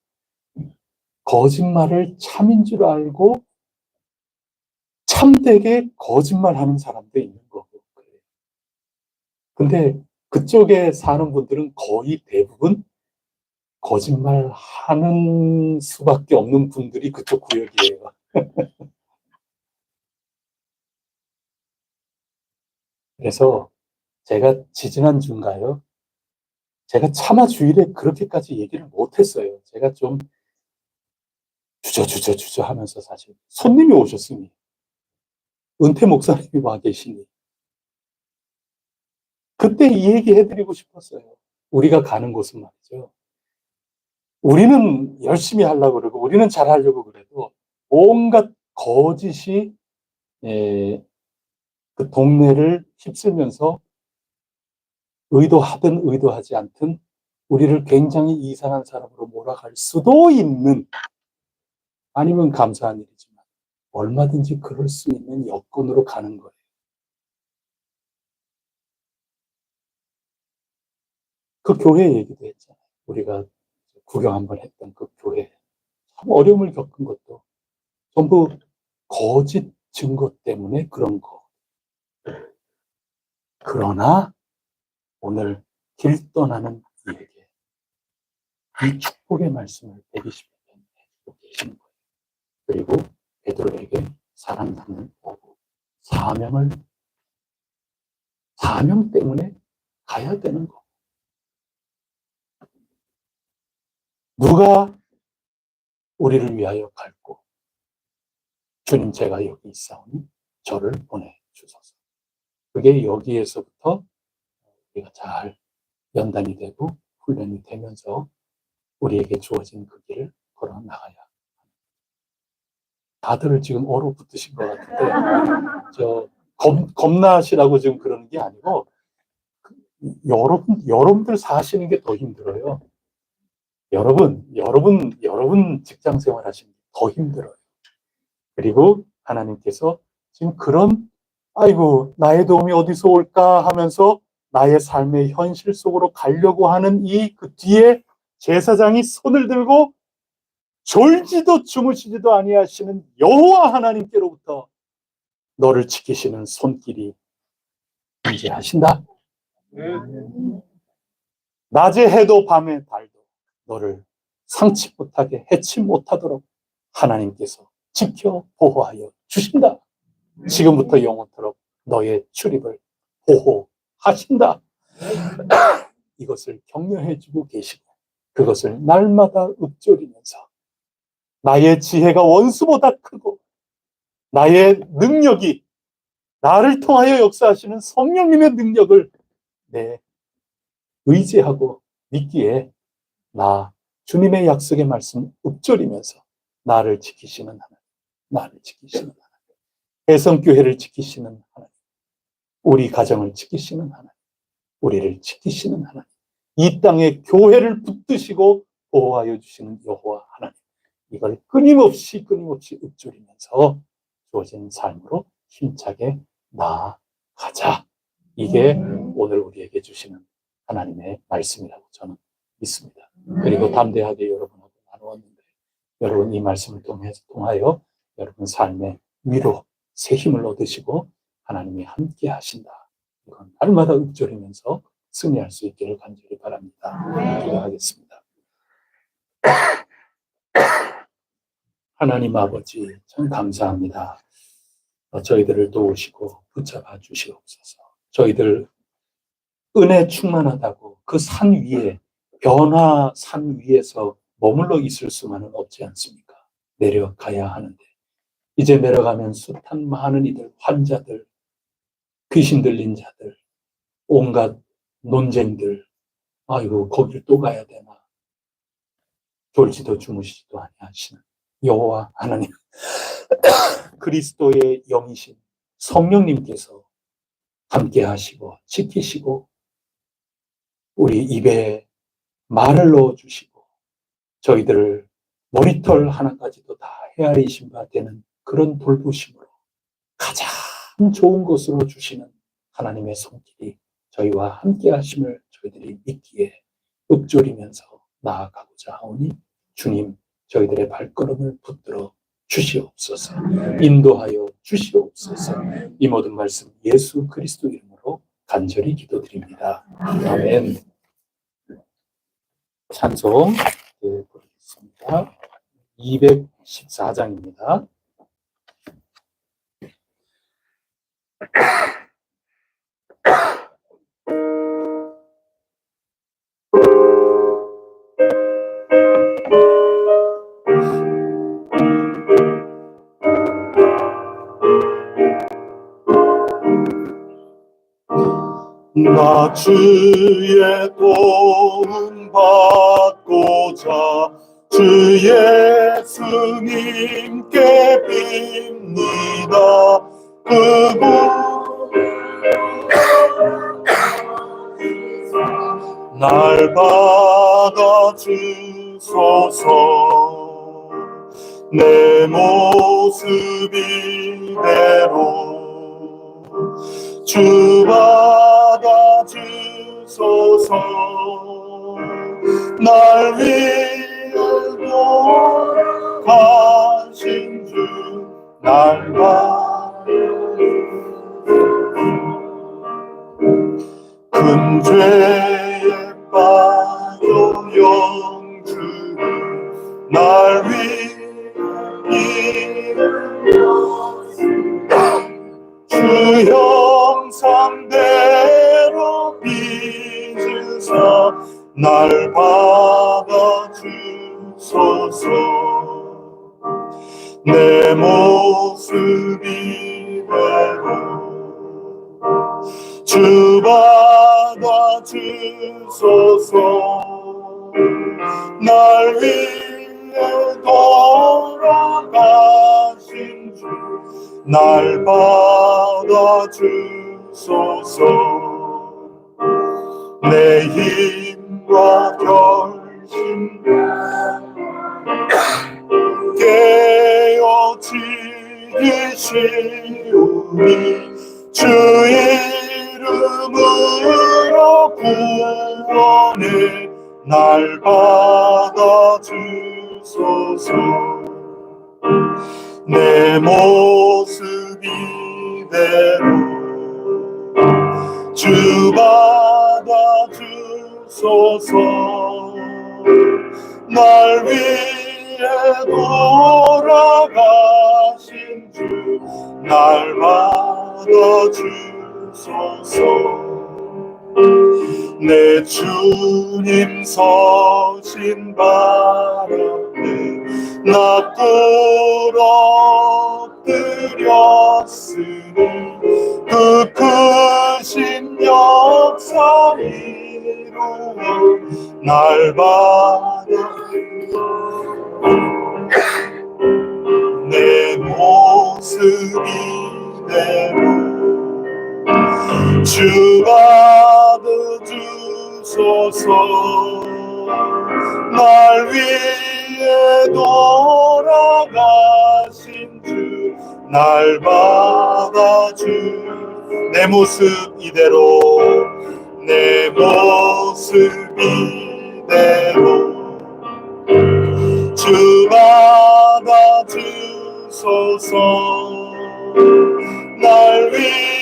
D: 거짓말을 참인 줄 알고 참되게 거짓말하는 사람도 있는 거고 그래요. 근데 그쪽에 사는 분들은 거의 대부분 거짓말 하는 수밖에 없는 분들이 그쪽 구역이에요. 그래서 제가 지지난주인가요? 제가 차마 주일에 그렇게까지 얘기를 못했어요. 제가 좀 주저 하면서 사실 손님이 오셨으니 은퇴 목사님이 와 계시니 그때 이 얘기 해드리고 싶었어요. 우리가 가는 곳은 말이죠. 우리는 열심히 하려고 그러고 우리는 잘하려고 그래도 온갖 거짓이 그 동네를 휩쓸면서 의도하든 의도하지 않든 우리를 굉장히 이상한 사람으로 몰아갈 수도 있는, 아니면 감사한 일이지만 얼마든지 그럴 수 있는 여건으로 가는 거예요. 그 교회 얘기도 했잖아요. 우리가 구경 한번 했던 그 교회. 참 어려움을 겪은 것도 전부 거짓 증거 때문에 그런 거. 그러나 오늘 길 떠나는 이에게 이 축복의 말씀을 120년 해주고 계시는 거예요. 그리고 베드로에게 사랑하는 보고 사명 때문에 가야 되는 거. 누가 우리를 위하여 갈고 주님 제가 여기 있사오니 저를 보내주소서. 그게 여기에서부터 우리가 잘 연단이 되고 훈련이 되면서 우리에게 주어진 그 길을 걸어 나가야. 다들 지금 얼어붙으신 것 같은데 겁나시라고 지금 그러는 게 아니고 여러분들 사시는 게 더 힘들어요. 여러분 직장 생활 하시는 게 더 힘들어요. 그리고 하나님께서 지금 그런 아이고 나의 도움이 어디서 올까 하면서 나의 삶의 현실 속으로 가려고 하는 이 그 뒤에 제사장이 손을 들고 졸지도 주무시지도 아니하시는 여호와 하나님께로부터 너를 지키시는 손길이 존재하신다. 낮에 해도 밤에 달도 너를 상치 못하게 해치 못하도록 하나님께서 지켜 보호하여 주신다. 지금부터 영원토록 너의 출입을 보호하신다. 이것을 격려해주고 계시고 그것을 날마다 읊조리면서 나의 지혜가 원수보다 크고 나의 능력이 나를 통하여 역사하시는 성령님의 능력을 의지하고 믿기에 나 주님의 약속의 말씀 읊조리면서 나를 지키시는 하나님, 나를 지키시는 하나님, 해성교회를 지키시는 하나님, 우리 가정을 지키시는 하나님, 우리를 지키시는 하나님, 이 땅에 교회를 붙드시고 보호하여 주시는 여호와 하나님, 이걸 끊임없이 읊조리면서 주어진 삶으로 힘차게 나아가자. 이게 오늘 우리에게 주시는 하나님의 말씀이라고 저는 믿습니다. 그리고 담대하게 여러분하고 나누었는데 여러분 이 말씀을 통하여 여러분 삶의 위로 새 힘을 얻으시고 하나님이 함께 하신다. 이건 날마다 읊조리면서 승리할 수 있기를 간절히 바랍니다. 기도하겠습니다. 하나님 아버지 참 감사합니다. 저희들을 도우시고 붙잡아 주시옵소서. 저희들 은혜 충만하다고 그 산 위에 변화 산 위에서 머물러 있을 수만은 없지 않습니까? 내려가야 하는데 이제 내려가면 숱한 많은 이들 환자들 귀신 들린 자들 온갖 논쟁들 아이고 거길 또 가야 되나 졸지도 주무시지도 아니하시는 여호와 하나님 그리스도의 영이신 성령님께서 함께 하시고 지키시고 우리 입에 말을 넣어주시고 저희들을 머리털 하나까지도 다 헤아리신 바 되는 그런 돌보심으로 가장 좋은 것으로 주시는 하나님의 손길이 저희와 함께 하심을 저희들이 믿기에 읊조리면서 나아가고자 하오니 주님 저희들의 발걸음을 붙들어 주시옵소서. 인도하여 주시옵소서. 이 모든 말씀 예수 그리스도 이름으로 간절히 기도드립니다. 아멘. 찬송 부르겠습니다. 214장입니다.
E: 나 주의 도움 받고자 주 예수님께 빕니다. 날 받아주소서. 내 모습 이대로 주 받아주소서. 날 위해 돌아가신 주 날 큰 죄에 빠져 영주를 날 위해 주 형상대로 빚으사 날 받아주소서. 내 모습 이대로 주 받아주소서. 날 위해 돌아가신 주 날 받아주소서. 내 힘과 결심 깨어지시오니 주 이름으로 구원해 날 받아주소서. 내 모습 이대로 주 받아주소서. 날 위해 돌아가신 주 날 받아주소서. 내 주님 서신 바람에 나 부러뜨렸으니 그 크신 역사 이루어 날 받아 내 모습 이대로 주 받아주소서. 날 위해 돌아가신 주 날 받아주 내 모습 이대로 내 모습 이대로 주 받아주소서. 날 위해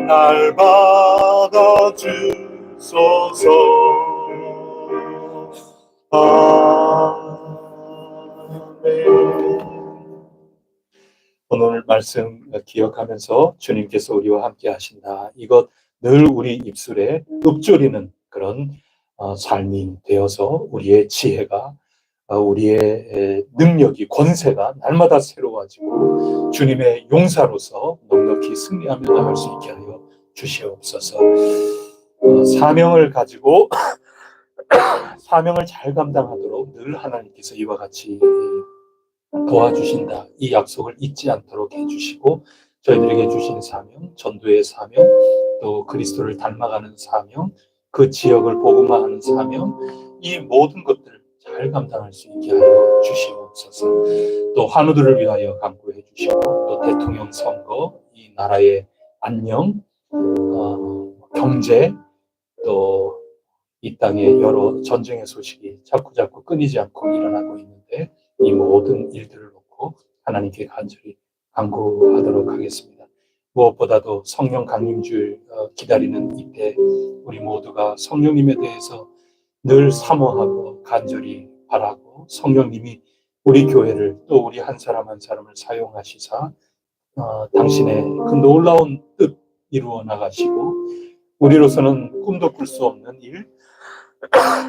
E: 날 받아주소서. 아멘.
D: 오늘 말씀 기억하면서 주님께서 우리와 함께 하신다. 이것 늘 우리 입술에 읊조리는 그런 삶이 되어서 우리의 지혜가 우리의 능력이 권세가 날마다 새로워지고 주님의 용사로서 넉넉히 승리하며 나갈 수 있게 하여 주시옵소서. 사명을 가지고 사명을 잘 감당하도록 늘 하나님께서 이와 같이 도와주신다. 이 약속을 잊지 않도록 해주시고 저희들에게 주신 사명, 전도의 사명, 또 그리스도를 닮아가는 사명, 그 지역을 복음화하는 사명, 이 모든 것들을 잘 감당할 수 있게 하여 주시옵소서. 또 환우들을 위하여 간구해 주시고 또 대통령 선거, 이 나라의 안녕, 경제, 또 이 땅에 여러 전쟁의 소식이 자꾸 끊이지 않고 일어나고 있는데 이 모든 일들을 놓고 하나님께 간절히 간구하도록 하겠습니다. 무엇보다도 성령 강림주를 기다리는 이때 우리 모두가 성령님에 대해서 늘 사모하고 간절히 바라고 성령님이 우리 교회를 또 우리 한 사람 한 사람을 사용하시사 당신의 그 놀라운 뜻 이루어 나가시고 우리로서는 꿈도 꿀 수 없는 일,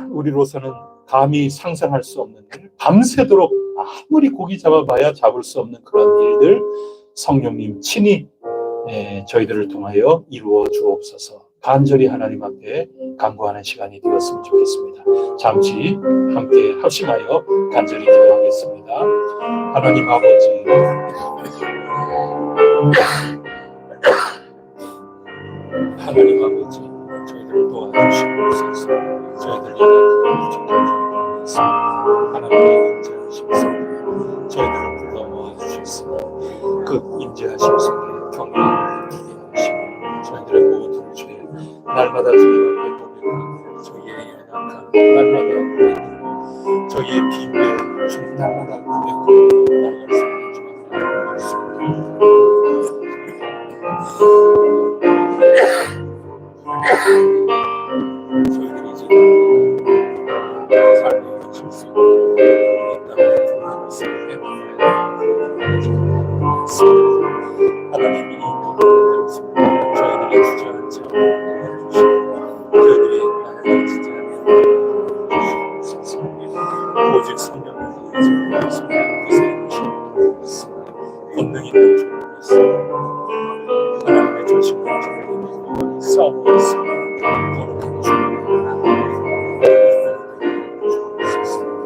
D: 우리로서는 감히 상상할 수 없는 일, 밤새도록 아무리 고기 잡아봐야 잡을 수 없는 그런 일들 성령님 친히 저희들을 통하여 이루어 주옵소서. 간절히 하나님 앞에 간구하는 시간이 되었으면 좋겠습니다. 잠시 함께 합심하여 간절히 기도하겠습니다. 하나님 아버지, 하나님 아버지, 저희들을 도와주시옵소서. 저희들 예배를 부족했습니다. 하나님의 임재하심 속에 저희들을 불러 모아 주셨으니 그 임재하심 속에 경외를 누리게 하시고 저희들의 모든 죄 날마다 주님 앞에 고백하고 저희의 연약함 날마다 고백하고 저희의 빈배 주님 날마다 고백하고 나아갈 수 있는 주님 말씀입니다. 저희들이 이제 삶의 실수 이 땅에 들어가고 있을 때 하나님이 저희들이 주저앉지 않고 도와주시고 저희들이 나아가지 않고 오직 성령을 의지하여서 그것에 주시옵소서. 권능 있는 주님께서 하나님의 저신과 주님을 싸우고 있습니다. 거룩한 주님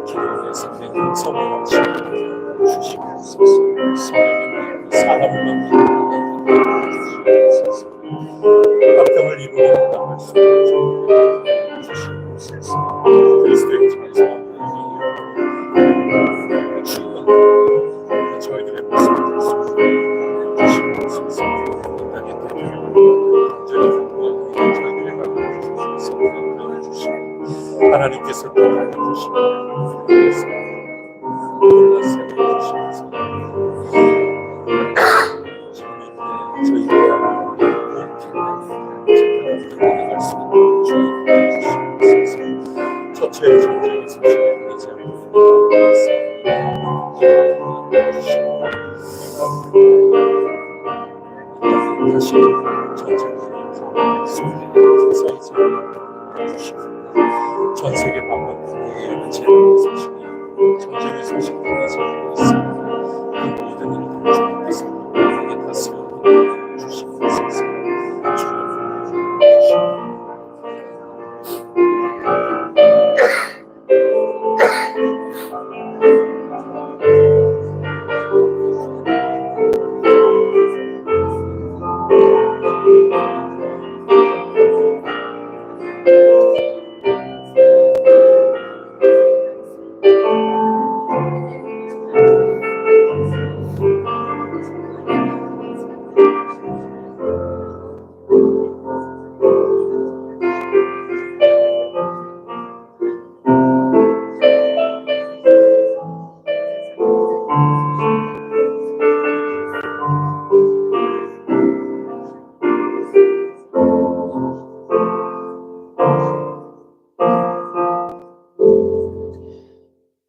D: 기도의 선생님 성령을 주시옵소서. 성령님 사람을 만드는 주시옵소서. 합병을 이루어 나갈 수 있는 주시옵소서. 그리스도의 전사 저희들의 모습을 주시옵소서. 이 땅의 대표를 간절히 공부하고 저희들의 마음을 주시옵소서. 하나님께서 또 알려주시고 그래서 골라서 해주시면서 저희들의 나아갈 수 있는 주님 주시옵소서. 처처의 존재에서 다시 전 세계 방법으로 제일 소식이 전쟁의 소식을 전하고 있습니다. 그 모든 일들을 주님께서 우리에게 다스려 주시옵소서.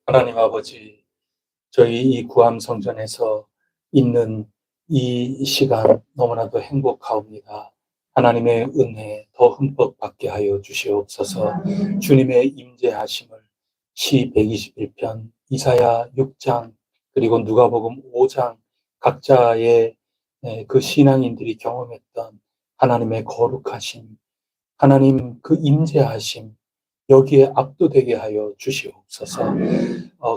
D: 하나님 아버지, 저희 이 구암 성전에서 있는 이 시간 너무나도 행복하옵니다. 하나님의 은혜 더 흠뻑 받게 하여 주시옵소서. 주님의 임재하심을 시 121편, 이사야 6장, 그리고 누가복음 5장 각자의 그 신앙인들이 경험했던 하나님의 거룩하심, 하나님 그 임재하심, 여기에 압도되게 하여 주시옵소서.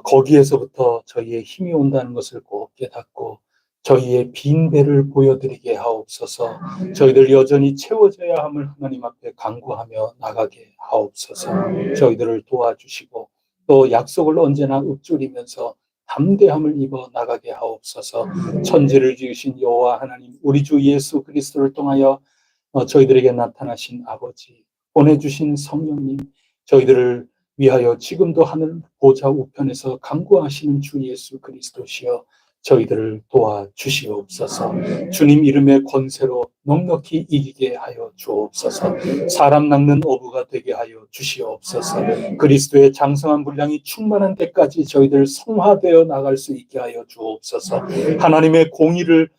D: 거기에서부터 저희의 힘이 온다는 것을 꼭 깨닫고 저희의 빈배를 보여드리게 하옵소서. 저희들 여전히 채워져야 함을 하나님 앞에 간구하며 나가게 하옵소서. 저희들을 도와주시고 또 약속을 언제나 읊조리면서 담대함을 입어 나가게 하옵소서. 천지를 지으신 여호와 하나님, 우리 주 예수 그리스도를 통하여 저희들에게 나타나신 아버지, 보내주신 성령님, 저희들을 위하여 지금도 하늘 보좌 우편에서 간구하시는 주 예수 그리스도시여 저희들을 도와주시옵소서. 주님 이름의 권세로 넉넉히 이기게 하여 주옵소서. 사람 낚는 어부가 되게 하여 주시옵소서. 그리스도의 장성한 분량이 충만한 데까지 저희들 성화되어 나갈 수 있게 하여 주옵소서. 하나님의 공의를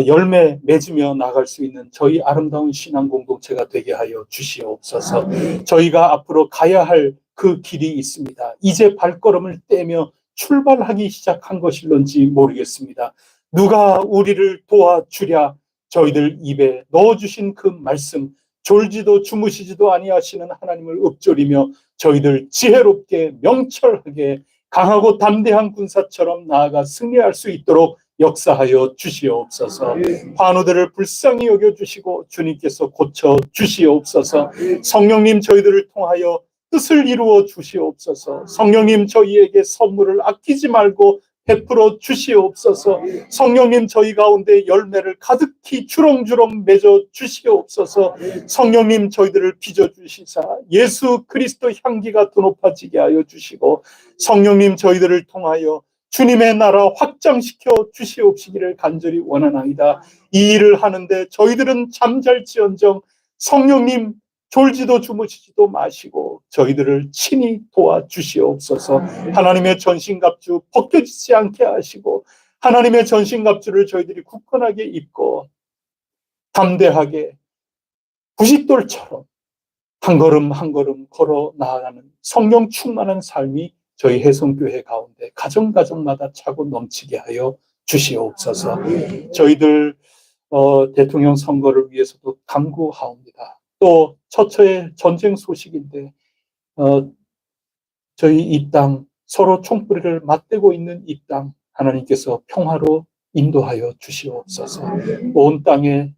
D: 열매 맺으며 나갈 수 있는 저희 아름다운 신앙 공동체가 되게 하여 주시옵소서. 저희가 앞으로 가야 할 그 길이 있습니다. 이제 발걸음을 떼며 출발하기 시작한 것일런지 모르겠습니다. 누가 우리를 도와주랴. 저희들 입에 넣어주신 그 말씀, 졸지도 주무시지도 아니하시는 하나님을 읊조리며 저희들 지혜롭게 명철하게 강하고 담대한 군사처럼 나아가 승리할 수 있도록 역사하여 주시옵소서. 환우들을 불쌍히 여겨주시고 주님께서 고쳐 주시옵소서. 성령님 저희들을 통하여 뜻을 이루어 주시옵소서. 성령님 저희에게 선물을 아끼지 말고 베풀어 주시옵소서. 성령님 저희 가운데 열매를 가득히 주렁주렁 맺어 주시옵소서. 성령님 저희들을 빚어주시사 예수 그리스도 향기가 더 높아지게 하여 주시고 성령님 저희들을 통하여 주님의 나라 확장시켜 주시옵시기를 간절히 원하나이다. 이 일을 하는데 저희들은 잠잘지언정 성령님 졸지도 주무시지도 마시고 저희들을 친히 도와주시옵소서. 하나님의 전신갑주 벗겨지지 않게 하시고 하나님의 전신갑주를 저희들이 굳건하게 입고 담대하게 부싯돌처럼 한 걸음 한 걸음 걸어 나아가는 성령 충만한 삶이 저희 혜성교회 가운데 가정가정마다 차고 넘치게 하여 주시옵소서. 저희들 대통령 선거를 위해서도 간구하옵니다. 또 처처의 전쟁 소식인데 저희 이 땅 서로 총뿌리를 맞대고 있는 이 땅 하나님께서 평화로 인도하여 주시옵소서. 온 땅에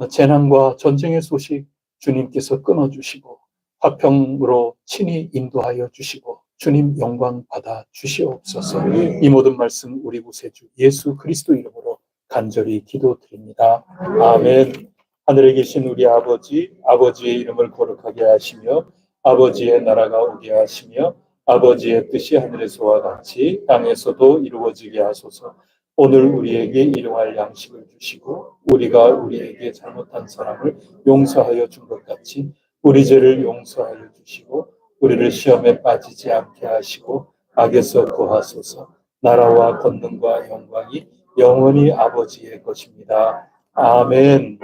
D: 재난과 전쟁의 소식 주님께서 끊어주시고 화평으로 친히 인도하여 주시고 주님 영광 받아 주시옵소서. 이 모든 말씀 우리 구세주 예수 그리스도 이름으로 간절히 기도드립니다. 아멘. 하늘에 계신 우리 아버지, 아버지의 이름을 거룩하게 하시며 아버지의 나라가 오게 하시며 아버지의 뜻이 하늘에서와 같이 땅에서도 이루어지게 하소서. 오늘 우리에게 일용할 양식을 주시고 우리가 우리에게 잘못한 사람을 용서하여 준 것 같이 우리 죄를 용서하여 주시고 우리를 시험에 빠지지 않게 하시고 악에서 구하소서. 나라와 권능과 영광이 영원히 아버지의 것입니다. 아멘.